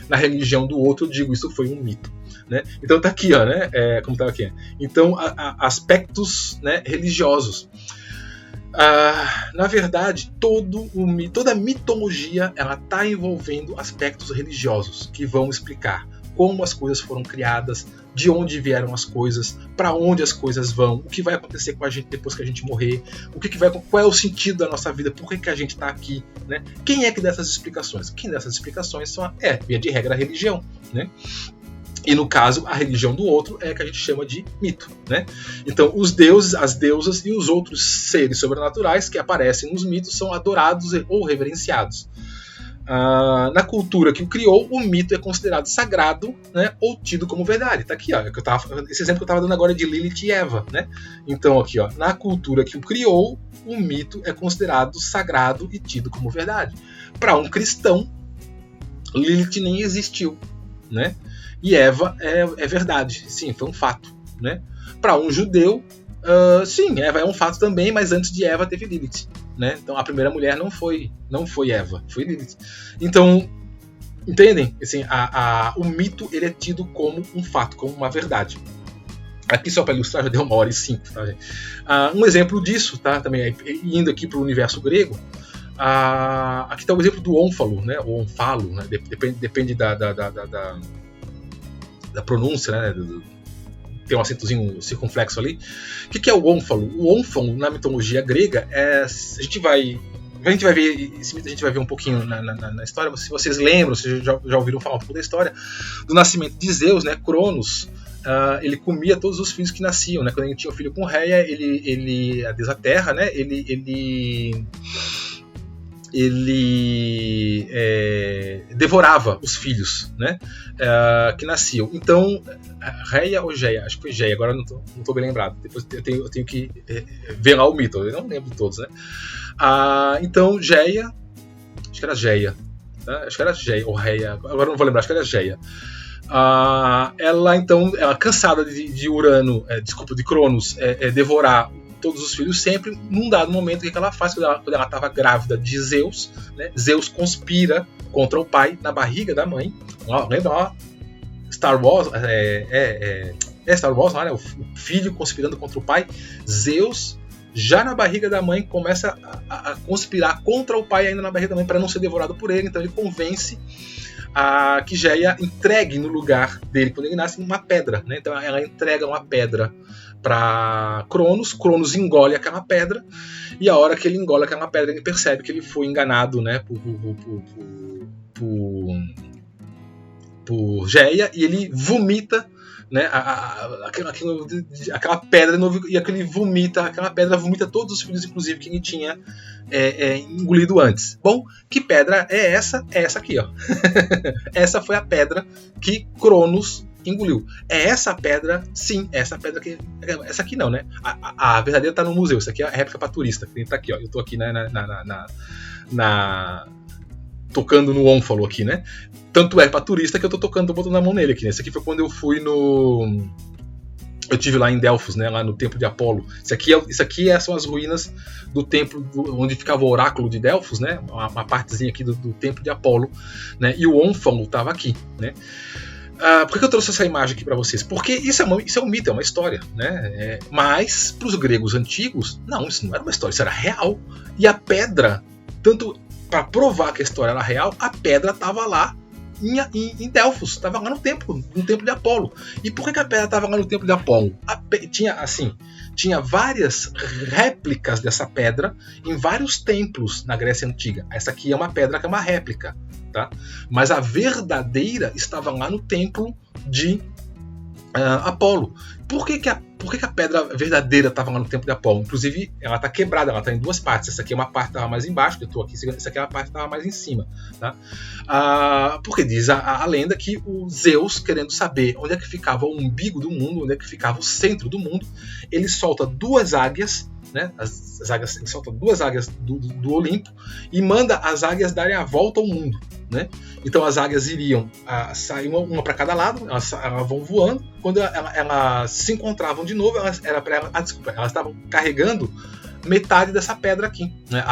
Na religião do outro, eu digo que isso foi um mito, né? Então tá aqui, ó, né? Como tá aqui. Então, aspectos, né, religiosos. Na verdade, toda a mitologia ela está envolvendo aspectos religiosos que vão explicar como as coisas foram criadas, de onde vieram as coisas, para onde as coisas vão, o que vai acontecer com a gente depois que a gente morrer, qual é o sentido da nossa vida, por que a gente está aqui, né? Quem é que dá essas explicações? Quem dá essas explicações via de regra, a religião, né? E no caso, a religião do outro é que a gente chama de mito, né? Então, os deuses, as deusas e os outros seres sobrenaturais que aparecem nos mitos são adorados ou reverenciados. Na cultura que o criou, o mito é considerado sagrado, né, ou tido como verdade. Tá aqui, ó, esse exemplo que eu estava dando agora é de Lilith e Eva, né? Então, aqui, ó, na cultura que o criou, o mito é considerado sagrado e tido como verdade. Para um cristão, Lilith nem existiu, né? E Eva é verdade, sim, foi um fato, né? Para um judeu, sim, Eva é um fato também, mas antes de Eva teve Lilith, né? Então a primeira mulher não foi Eva, foi Lilith. Então, entendem? Assim, o mito ele é tido como um fato, como uma verdade. Aqui só para ilustrar, já deu 1h05, tá, gente? Um exemplo disso, tá? Também indo aqui para o universo grego. Aqui está o exemplo do ônfalo, né? Ou onfalo, né? Depende da pronúncia, né? Tem um acentozinho circunflexo ali. O que é o ônfalo? O ônfalo, na mitologia grega, a gente vai ver esse mito, a gente vai ver um pouquinho na história. Se vocês lembram, se já ouviram falar um pouco da história do nascimento de Zeus, né? Cronos, ele comia todos os filhos que nasciam, né? Quando ele tinha um filho com Reia, a deusa Terra, né? Ele devorava os filhos, né, que nasciam. Então, Reia ou Geia? Acho que foi Geia, agora não estou bem lembrado. Depois eu tenho que ver lá o mito, eu não lembro de todos, né? Então, Geia, acho que era Geia, tá? Acho que era Geia, ou Reia, agora não vou lembrar, acho que era Geia. Ela cansada de Urano, de Cronos, devorar todos os filhos sempre, num dado momento, o que ela faz quando ela estava grávida de Zeus, né? Zeus conspira contra o pai na barriga da mãe. Lembra? Star Wars, Star Wars, né? O filho conspirando contra o pai. Zeus, já na barriga da mãe, começa a conspirar contra o pai ainda na barriga da mãe para não ser devorado por ele. Então ele convence que Geia entregue no lugar dele, quando ele nasce, uma pedra, né? Então ela entrega uma pedra para Cronos engole aquela pedra, e a hora que ele engole aquela pedra, ele percebe que ele foi enganado, né, por Geia, e ele vomita, né, aquela pedra, e aquela pedra vomita todos os filhos, inclusive, que ele tinha engolido antes. Bom, que pedra é essa? É essa aqui, ó. Essa foi a pedra que Cronos engoliu. É essa pedra, sim, essa pedra que. Essa aqui não, né? A verdadeira tá no museu. Isso aqui é a réplica para turista. Que tá aqui, ó. Eu tô aqui tocando no ônfalo aqui, né? Tanto é para turista que eu tô botando a mão nele aqui, né? Esse aqui foi quando eu fui eu tive lá em Delfos, né, lá no templo de Apolo. Isso aqui são as ruínas do templo onde ficava o oráculo de Delfos, né? Uma partezinha aqui do templo de Apolo, né? E o ônfalo estava aqui, né? Por que eu trouxe essa imagem aqui para vocês? Porque isso é um mito, é uma história, né? Mas para os gregos antigos, não, isso não era uma história, isso era real. E a pedra, tanto para provar que a história era real, a pedra estava lá em Delfos, estava lá no templo de Apolo. E por que a pedra estava lá no templo de Apolo? Tinha várias réplicas dessa pedra em vários templos na Grécia Antiga. Essa aqui é uma pedra que é uma réplica, tá? Mas a verdadeira estava lá no templo de Apolo. Por que a pedra verdadeira estava lá no templo de Apolo? Inclusive, ela está quebrada, ela está em duas partes. Essa aqui é uma parte que estava mais embaixo, eu estou aqui, essa aqui é uma parte que estava mais em cima, tá? Porque diz a lenda que o Zeus, querendo saber onde é que ficava o umbigo do mundo, onde é que ficava o centro do mundo, ele solta duas águias, né? Ele solta duas águias do Olimpo e manda as águias darem a volta ao mundo, né? Então as águias iriam sair uma para cada lado, elas vão voando. Quando elas se encontravam de novo, elas estavam carregando metade dessa pedra aqui, né?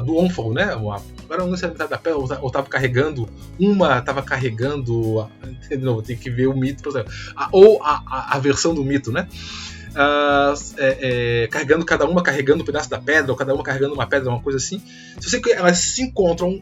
Do ônfalo, né? Agora eu não sei a metade da pedra, ou estava carregando de novo, tem que ver o mito, por exemplo, ou a versão do mito, né? Cada uma carregando um pedaço da pedra, ou cada uma carregando uma pedra, uma coisa assim. Se você que elas se encontram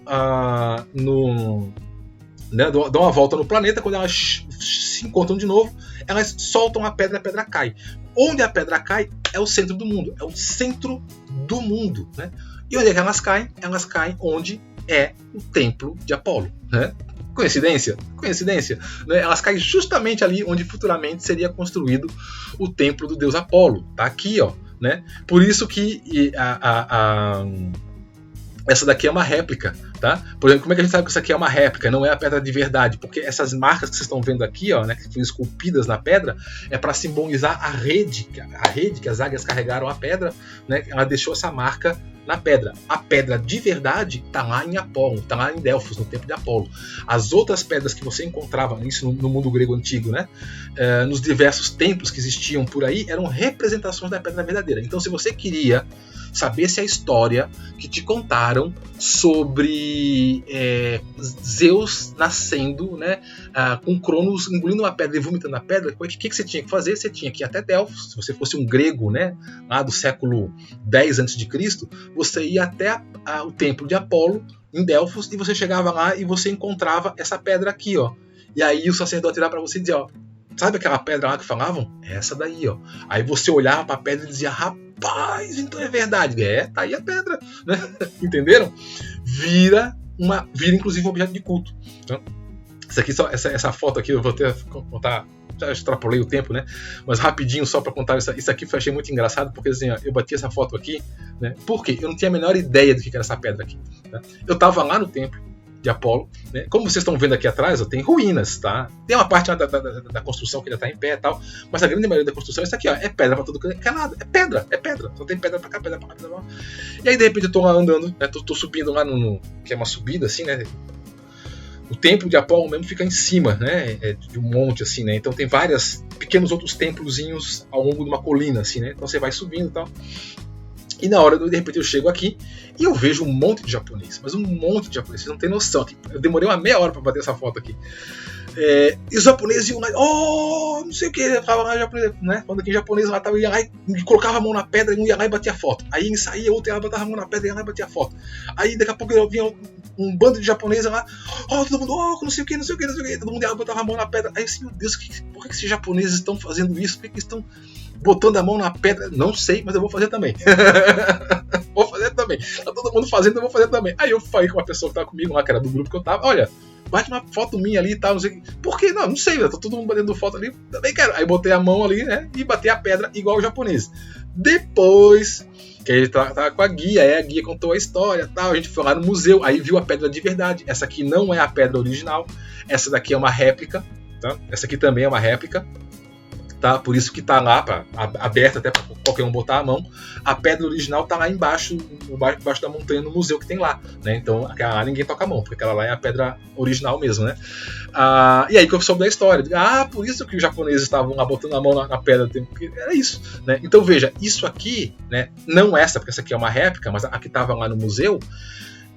né, dão uma volta no planeta. Quando elas se encontram de novo, elas soltam a pedra cai. Onde a pedra cai é o centro do mundo. É o centro do mundo. Né? E onde é que elas caem? Elas caem onde é o templo de Apolo. Né? Coincidência? Coincidência. Né? Elas caem justamente ali onde futuramente seria construído o templo do deus Apolo. Tá aqui, ó. Né? Por isso que essa daqui é uma réplica, tá? Por exemplo, como é que a gente sabe que isso aqui é uma réplica, não é a pedra de verdade? Porque essas marcas que vocês estão vendo aqui, ó, né, que foram esculpidas na pedra, é para simbolizar a rede que as águias carregaram a pedra, né? Ela deixou essa marca na pedra. A pedra de verdade está lá em Apolo, está lá em Delfos, no templo de Apolo. As outras pedras que você encontrava, isso no mundo grego antigo, né? Nos diversos templos que existiam por aí, eram representações da pedra verdadeira. Então, se você queria saber se a história que te contaram sobre Zeus nascendo, né, com Cronos engolindo uma pedra e vomitando a pedra, o que você tinha que fazer? Você tinha que ir até Delfos. Se você fosse um grego, né, lá do século 10 a.C., você ia até o templo de Apolo em Delfos e você chegava lá e você encontrava essa pedra aqui, ó. E aí o sacerdote irá para você dizer, ó, sabe aquela pedra lá que falavam? Essa daí, ó. Aí você olhava para a pedra e dizia, rapaz, então é verdade. Tá aí a pedra, né? Entenderam? Vira inclusive um objeto de culto. Então, isso aqui, essa foto aqui, eu vou ter que contar, já extrapolei o tempo, né? Mas rapidinho, só para contar isso aqui, eu achei muito engraçado, porque assim, ó, eu bati essa foto aqui, né? Por quê? Eu não tinha a menor ideia do que era essa pedra aqui. Tá? Eu estava lá no templo de Apolo, né? Como vocês estão vendo aqui atrás, ó, tem ruínas, tá? Tem uma parte da construção que ainda está em pé e tal, mas a grande maioria da construção é isso aqui, ó, é pedra para tudo que é lado, é pedra, só tem pedra para cá, pedra para lá, pedra pra lá. E aí de repente eu tô lá andando, né? Tô subindo lá que é uma subida assim, né? O templo de Apolo mesmo fica em cima, né? De um monte assim, né? Então tem vários pequenos outros templozinhos ao longo de uma colina assim, né? Então você vai subindo e tal. E na hora, de repente, eu chego aqui e eu vejo um monte de japonês. Mas um monte de japonês, vocês não tem noção. Eu demorei uma meia hora para bater essa foto aqui. E os japoneses iam lá, não sei o que, falava lá japonês, né? Quando aqui em japonês lá, ia lá e colocava a mão na pedra e um ia lá e batia foto. Aí saía outro, ia lá, botava a mão na pedra e ia lá e batia foto. Aí daqui a pouco eu vinha um bando de japoneses lá, todo mundo, não sei o que, todo mundo ia lá, botava a mão na pedra. Aí assim, meu Deus, por que esses japoneses estão fazendo isso? Por que estão botando a mão na pedra? Não sei, mas eu vou fazer também. Vou fazer também. Tá todo mundo fazendo, eu vou fazer também. Aí eu falei com uma pessoa que tava comigo lá, que era do grupo que eu tava, olha, bate uma foto minha ali e tal, não sei o que. Por que? Não sei, tá todo mundo batendo foto ali, também quero. Aí botei a mão ali, né, e bati a pedra igual o japonês. Depois que ele tava com a guia, aí a guia contou a história e tal, a gente foi lá no museu, aí viu a pedra de verdade. Essa aqui não é a pedra original, essa daqui é uma réplica, tá? Essa aqui também é uma réplica. Tá? Por isso que tá lá, aberta até para qualquer um botar a mão. A pedra original tá lá embaixo da montanha no museu que tem lá, né? Então aquela lá ninguém toca a mão, porque aquela lá é a pedra original mesmo, né? E aí que eu soube da história, por isso que os japoneses estavam lá botando a mão na pedra, porque era isso, né? Então veja, isso aqui, né? Não essa, porque essa aqui é uma réplica, mas a que estava lá no museu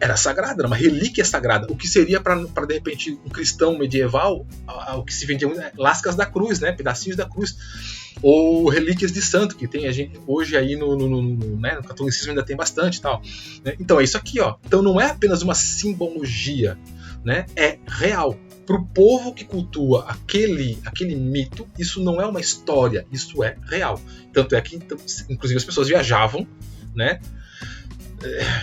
era sagrada, era uma relíquia sagrada. O que seria para de repente um cristão medieval, o que se vendia lascas da cruz, né, pedacinhos da cruz, ou relíquias de santo, que tem a gente hoje aí no catolicismo ainda tem bastante e tal, né? Então é isso aqui, ó. Então não é apenas uma simbologia, né? É real. Para o povo que cultua aquele mito, isso não é uma história, isso é real. Tanto é que, inclusive, as pessoas viajavam, né,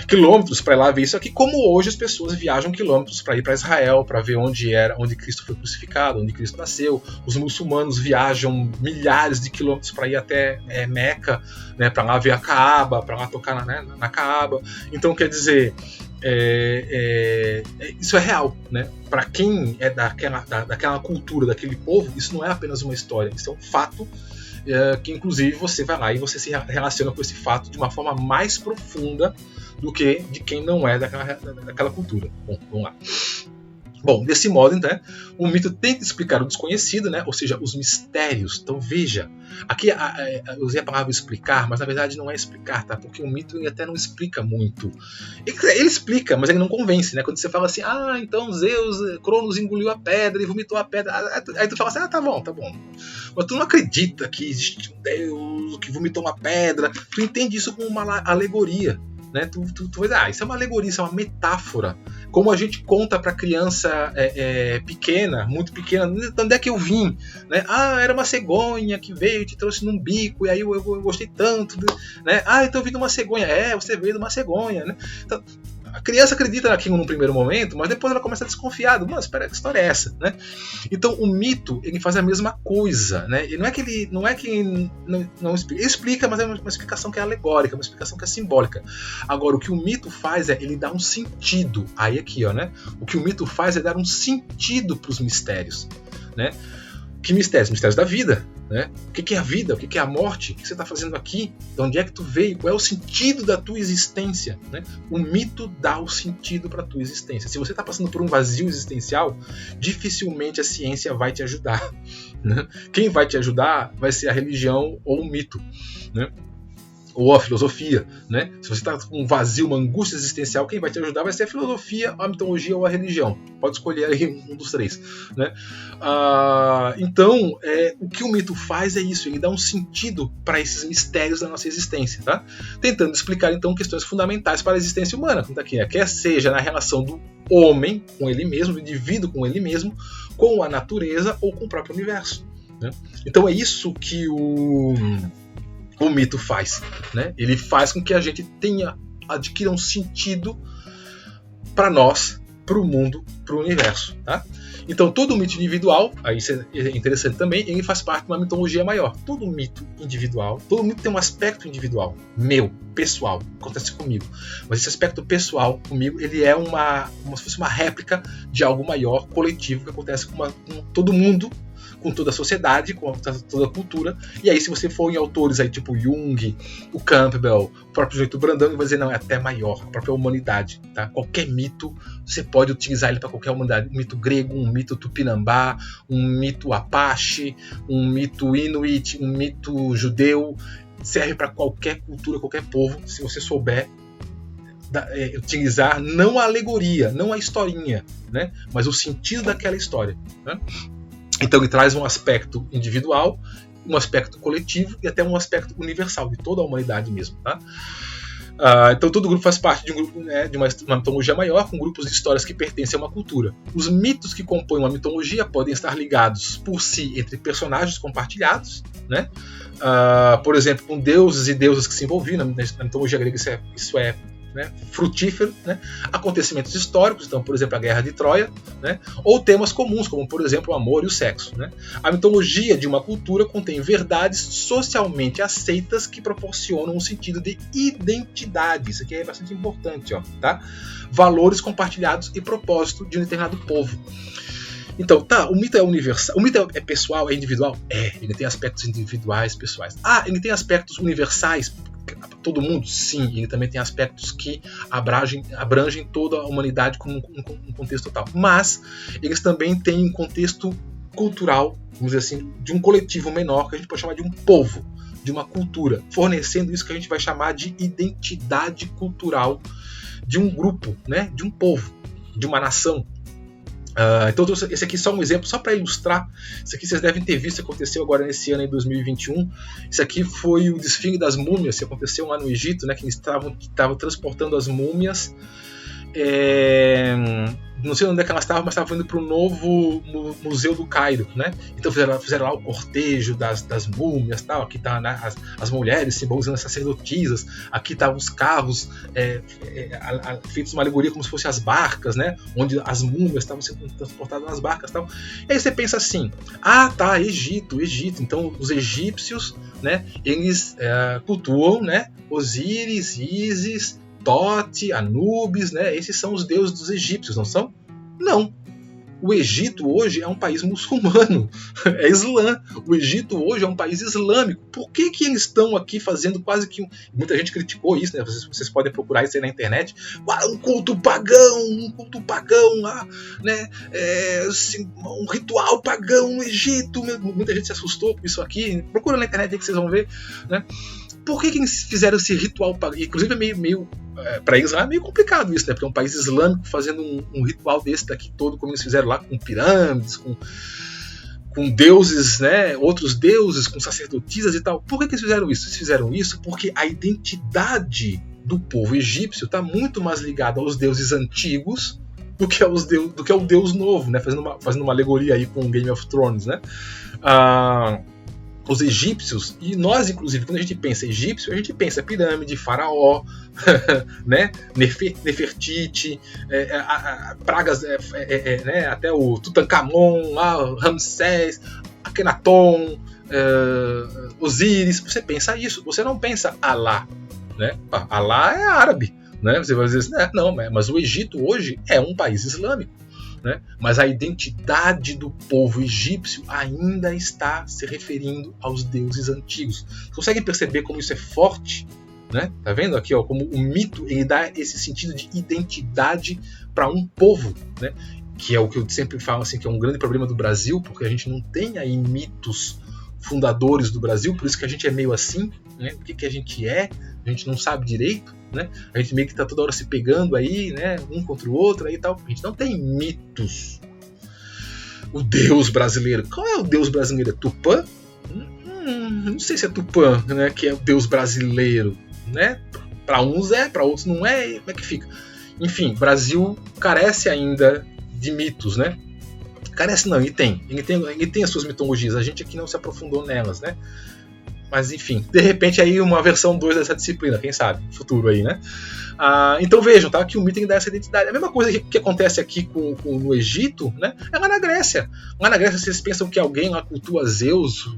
quilômetros para ir lá ver isso aqui, como hoje as pessoas viajam quilômetros para ir para Israel, para ver onde Cristo foi crucificado, onde Cristo nasceu. Os muçulmanos viajam milhares de quilômetros para ir até Meca, né, para lá ver a Kaaba, para lá tocar na Kaaba. Então, quer dizer, isso é real, né? Para quem é daquela cultura, daquele povo, isso não é apenas uma história, isso é um fato. Que inclusive você vai lá e você se relaciona com esse fato de uma forma mais profunda do que de quem não é daquela cultura. Bom, vamos lá. Bom, desse modo, então, o mito tenta explicar o desconhecido, né? Ou seja, os mistérios. Então veja, aqui eu usei a palavra explicar, mas na verdade não é explicar, tá? Porque o mito ele até não explica muito. Ele explica, mas ele não convence, né? Quando você fala assim, então Zeus, Cronos engoliu a pedra e vomitou a pedra, aí tu fala assim, tá bom. Mas tu não acredita que existe um Deus que vomitou uma pedra, tu entende isso como uma alegoria. né? Tu vai dizer, isso é uma alegoria, isso é uma metáfora. Como a gente conta para criança pequena, muito pequena, de onde é que eu vim? Né? Era uma cegonha que veio e te trouxe num bico, e aí eu gostei tanto. Né? Então eu vim de uma cegonha. Você veio de uma cegonha. Né? Então, a criança acredita naquilo num primeiro momento, mas depois ela começa a desconfiar. Mano, espera, que história é essa? Né? Então o mito, ele faz a mesma coisa. Né? E não é que ele não explica. Ele explica, mas é uma explicação que é alegórica, uma explicação que é simbólica. Agora, o que o mito faz ele dá um sentido. Aí aqui, ó, né? O que o mito faz é dar um sentido para os mistérios. Né? Que mistérios? Mistérios da vida. Né? O que é a vida? O que é a morte? O que você está fazendo aqui? De onde é que tu veio? Qual é o sentido da tua existência? Né? O mito dá o sentido para a tua existência. Se você está passando por um vazio existencial, dificilmente a ciência vai te ajudar. Né? Quem vai te ajudar vai ser a religião ou o mito. Né? Ou a filosofia, né? Se você está com um vazio, uma angústia existencial, quem vai te ajudar vai ser a filosofia, a mitologia ou a religião. Pode escolher aí um dos três, né? Então, o que o mito faz é isso, ele dá um sentido para esses mistérios da nossa existência, tá? Tentando explicar, então, questões fundamentais para a existência humana, como tá aqui, quer seja na relação do homem com ele mesmo, do indivíduo com ele mesmo, com a natureza ou com o próprio universo. Né? Então é isso que o mito faz, né? Ele faz com que a gente adquira um sentido para nós, para o mundo, para o universo, tá? Então todo mito individual, aí isso é interessante também, ele faz parte de uma mitologia maior. Todo mito individual, todo mito tem um aspecto individual, meu, pessoal, acontece comigo. Mas esse aspecto pessoal comigo, ele é como se fosse uma réplica de algo maior, coletivo, que acontece com todo mundo, com toda a sociedade, com toda a cultura. E aí, se você for em autores aí, tipo Jung, o Campbell, o próprio Jeito Brandão, ele vai dizer, não, é até maior, a própria humanidade. Tá? Qualquer mito, você pode utilizar ele para qualquer humanidade. Um mito grego, um mito tupinambá, um mito apache, um mito inuit, um mito judeu, serve para qualquer cultura, qualquer povo, se você souber utilizar não a alegoria, não a historinha, né? Mas o sentido daquela história. Né? Então ele traz um aspecto individual, um aspecto coletivo e até um aspecto universal, de toda a humanidade mesmo. Tá? Então todo grupo faz parte de um grupo, né, de uma mitologia maior, com grupos de histórias que pertencem a uma cultura. Os mitos que compõem uma mitologia podem estar ligados por si entre personagens compartilhados, né? Por exemplo, com deuses e deusas que se envolviam. Na mitologia grega isso é né, frutífero, né? Acontecimentos históricos, então, por exemplo, a Guerra de Troia, né? Ou temas comuns, como, por exemplo, o amor e o sexo. Né? A mitologia de uma cultura contém verdades socialmente aceitas que proporcionam um sentido de identidade. Isso aqui é bastante importante. Tá? Valores compartilhados e propósito de um determinado povo. Então, o mito é universal. O mito é pessoal, é individual? Ele tem aspectos individuais, pessoais. Ele tem aspectos universais, todo mundo? Sim, ele também tem aspectos que abrangem toda a humanidade como um contexto total. Mas eles também têm um contexto cultural, vamos dizer assim, de um coletivo menor, que a gente pode chamar de um povo, de uma cultura, fornecendo isso que a gente vai chamar de identidade cultural de um grupo, né? De um povo, de uma nação. Então esse aqui é só um exemplo, só para ilustrar. Isso aqui vocês devem ter visto, aconteceu agora nesse ano, em 2021. Isso aqui foi o desfile das múmias, que aconteceu lá no Egito, né, que eles estavam transportando as múmias. Não sei onde é que elas estavam, mas estavam indo para o novo Museu do Cairo, né? Então fizeram lá o cortejo das múmias, tal. Aqui tá, né, as mulheres simbolizando as sacerdotisas. Aqui estavam os carros feitos uma alegoria como se fossem as barcas, né? Onde as múmias estavam sendo transportadas nas barcas, tal. E aí você pensa assim: Egito. Então os egípcios, né? Eles cultuam, né? Osíris, Ísis, Tote, Anubis, né? Esses são os deuses dos egípcios, não são? Não. O Egito hoje é um país muçulmano, é Islã. O Egito hoje é um país islâmico. Por que eles estão aqui fazendo quase que Muita gente criticou isso, né? Vocês podem procurar isso aí na internet. Um culto pagão, né? Um ritual pagão no Egito. Muita gente se assustou com isso aqui. Procura na internet aí que vocês vão ver, né? Por que eles fizeram esse ritual pagão? Inclusive é meio para eles lá é meio complicado isso, né? Porque é um país islâmico fazendo um ritual desse daqui todo, como eles fizeram lá, com pirâmides, com deuses, né? Outros deuses, com sacerdotisas e tal. Por que eles fizeram isso? Eles fizeram isso porque a identidade do povo egípcio está muito mais ligado aos deuses antigos do que ao Deus novo, né? Fazendo uma alegoria aí com Game of Thrones, né? Os egípcios, e nós inclusive, quando a gente pensa egípcio, a gente pensa pirâmide, faraó, né? Nefertiti, pragas, né? Até o Tutankhamon, Ramsés, Akhenaton, Osíris. Você pensa isso, você não pensa Alá, né? Alá é árabe, né? Você vai dizer assim, não, mas o Egito hoje é um país islâmico, né? Mas a identidade do povo egípcio ainda está se referindo aos deuses antigos. Você consegue perceber como isso é forte? Né? Tá vendo aqui, ó, como o mito ele dá esse sentido de identidade para um povo, né? Que é o que eu sempre falo assim, que é um grande problema do Brasil, porque a gente não tem aí mitos fundadores do Brasil, por isso que a gente é meio assim, né? O que a gente é, a gente não sabe direito, né? A gente meio que está toda hora se pegando aí, né? Um contra o outro aí e tal. A gente não tem mitos. O Deus brasileiro, qual é o Deus brasileiro? É Tupã? Não sei se é Tupã, né? Que é o Deus brasileiro, né? Para uns é, para outros não é. Como é que fica? Enfim, Brasil carece ainda de mitos, né? Carece não, ele tem as suas mitologias, a gente aqui não se aprofundou nelas, né? Mas enfim, de repente aí uma versão 2 dessa disciplina, quem sabe, futuro aí, né? Então vejam, tá? Que o mito tem que dar essa identidade. A mesma coisa que acontece aqui no Egito, né? É lá na Grécia. Lá na Grécia vocês pensam que alguém lá cultua Zeus,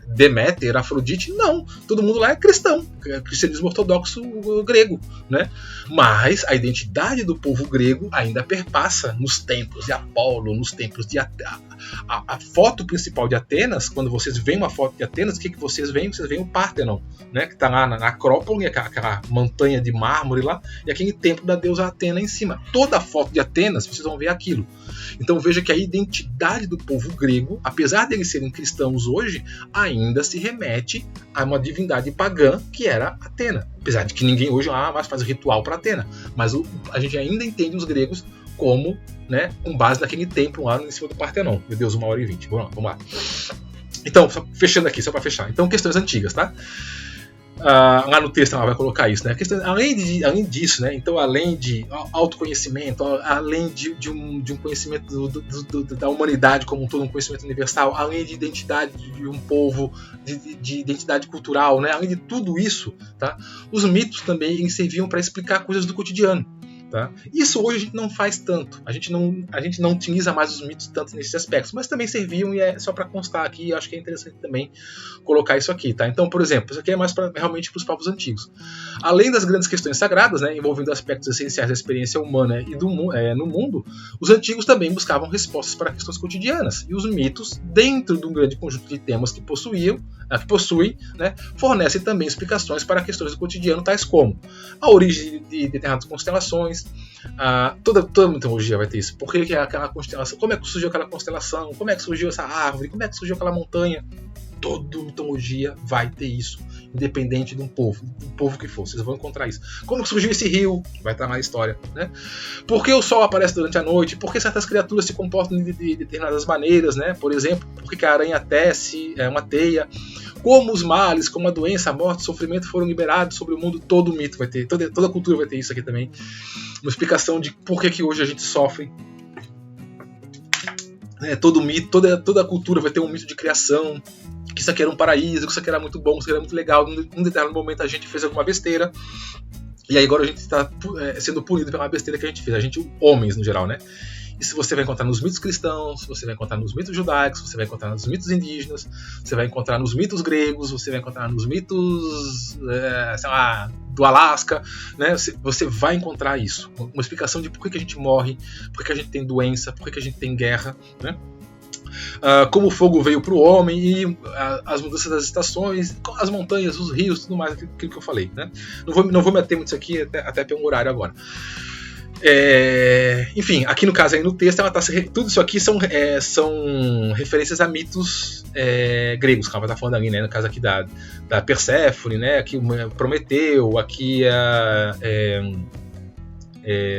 Deméter, Afrodite? Não, todo mundo lá é cristão, cristianismo ortodoxo grego, né? Mas a identidade do povo grego ainda perpassa nos templos de Apolo, nos templos de Atenas. A foto principal de Atenas, quando vocês veem uma foto de Atenas, o que vocês veem? Vocês veem o Pártenon, né? Que está lá na Acrópole, aquela montanha de mármore lá, e aquele templo da deusa Atena em cima. Toda a foto de Atenas, vocês vão ver aquilo. Então veja que a identidade do povo grego, apesar de eles serem cristãos hoje, ainda se remete a uma divindade pagã que era Atena. Apesar de que ninguém hoje mais faz ritual para Atena. Mas a gente ainda entende os gregos como, né, com base naquele templo lá em cima do Partenon. Meu Deus, 1h20. Vamos lá. Então, fechando aqui, só para fechar. Então, questões antigas, tá? Lá no texto ela vai colocar isso, né? Além disso, né? Então, além de autoconhecimento, além de um conhecimento da humanidade como um todo, um conhecimento universal, além de identidade de um povo, de identidade cultural, né? Além de tudo isso, tá? Os mitos também serviam para explicar coisas do cotidiano. Tá? Isso hoje a gente não faz tanto, a gente não utiliza mais os mitos tanto nesses aspectos, mas também serviam, e é só para constar aqui, eu acho que é interessante também colocar isso aqui. Tá? Então, por exemplo, isso aqui é mais realmente para os povos antigos. Além das grandes questões sagradas, né, envolvendo aspectos essenciais da experiência humana e no mundo, os antigos também buscavam respostas para questões cotidianas, e os mitos, dentro de um grande conjunto de temas que possuem, né, fornecem também explicações para questões do cotidiano, tais como a origem de determinadas constelações. Toda mitologia vai ter isso. Por que é aquela constelação? Como é que surgiu aquela constelação? Como é que surgiu essa árvore? Como é que surgiu aquela montanha? Toda mitologia vai ter isso, independente do povo que for, vocês vão encontrar isso. Como que surgiu esse rio? Vai estar na história, né? Por que o sol aparece durante a noite? Por que certas criaturas se comportam de determinadas maneiras, né? Por exemplo, por que a aranha tece uma teia? Como os males, como a doença, a morte, o sofrimento foram liberados sobre o mundo. Todo mito vai ter, toda cultura vai ter isso aqui também. Uma explicação de por que hoje a gente sofre. Todo mito, toda cultura vai ter um mito de criação, que isso aqui era um paraíso, que isso aqui era muito bom, que isso aqui era muito legal. Num determinado momento a gente fez alguma besteira, e aí agora a gente está sendo punido pela besteira que a gente fez. A gente, homens no geral, né? Isso você vai encontrar nos mitos cristãos, você vai encontrar nos mitos judaicos, você vai encontrar nos mitos indígenas, você vai encontrar nos mitos gregos, você vai encontrar nos mitos, sei lá, do Alasca, né? Você vai encontrar isso. Uma explicação de por que a gente morre, por que a gente tem doença, por que a gente tem guerra, né? Como o fogo veio para o homem e as mudanças das estações, as montanhas, os rios, tudo mais, aquilo que eu falei, né? Não vou meter muito isso aqui, até pelo horário agora. Enfim, aqui no caso aí no texto tudo isso aqui são referências a mitos gregos, que ela vai estar falando ali, né? No caso aqui da Perséfone, né? Aqui Prometeu, aqui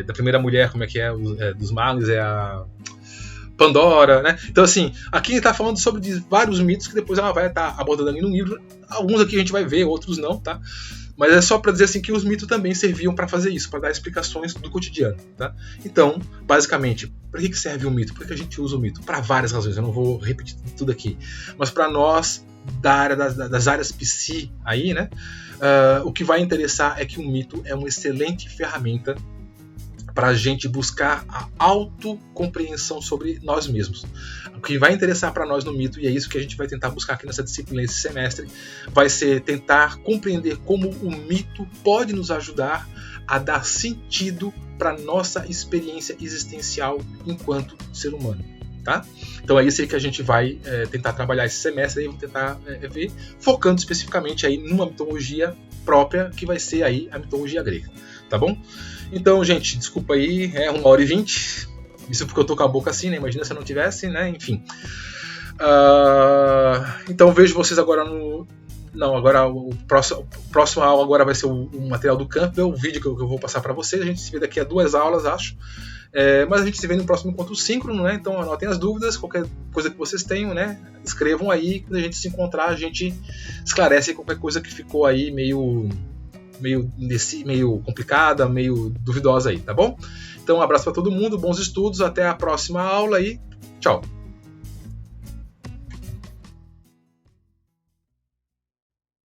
da primeira mulher, como é que é, dos males, é a Pandora, né? Então assim, aqui ele está falando sobre vários mitos que depois ela vai estar abordando ali no livro. Alguns aqui a gente vai ver, outros não, tá? Mas é só para dizer assim que os mitos também serviam para fazer isso, para dar explicações do cotidiano. Tá? Então, basicamente, para que serve o mito? Por que a gente usa o mito? Para várias razões, eu não vou repetir tudo aqui. Mas para nós, da área das áreas psi aí, né? O que vai interessar é que o mito é uma excelente ferramenta para a gente buscar a autocompreensão sobre nós mesmos. O que vai interessar para nós no mito, e é isso que a gente vai tentar buscar aqui nessa disciplina esse semestre, vai ser tentar compreender como o mito pode nos ajudar a dar sentido para a nossa experiência existencial enquanto ser humano. Tá? Então é isso aí que a gente vai tentar trabalhar esse semestre, aí vamos tentar ver, focando especificamente aí numa mitologia própria, que vai ser aí a mitologia grega. Tá bom? Então, gente, desculpa aí, 1h20. Isso porque eu tô com a boca assim, né? Imagina se eu não tivesse, né? Enfim. Então vejo vocês agora no... Não, agora o próximo aula agora vai ser o material do Campbell, o vídeo que eu vou passar para vocês. A gente se vê daqui a 2 aulas, acho. Mas a gente se vê no próximo encontro síncrono, né? Então anotem as dúvidas, qualquer coisa que vocês tenham, né? Escrevam aí, quando a gente se encontrar, a gente esclarece qualquer coisa que ficou aí meio complicada, meio duvidosa aí, tá bom? Então um abraço para todo mundo, bons estudos, até a próxima aula e tchau!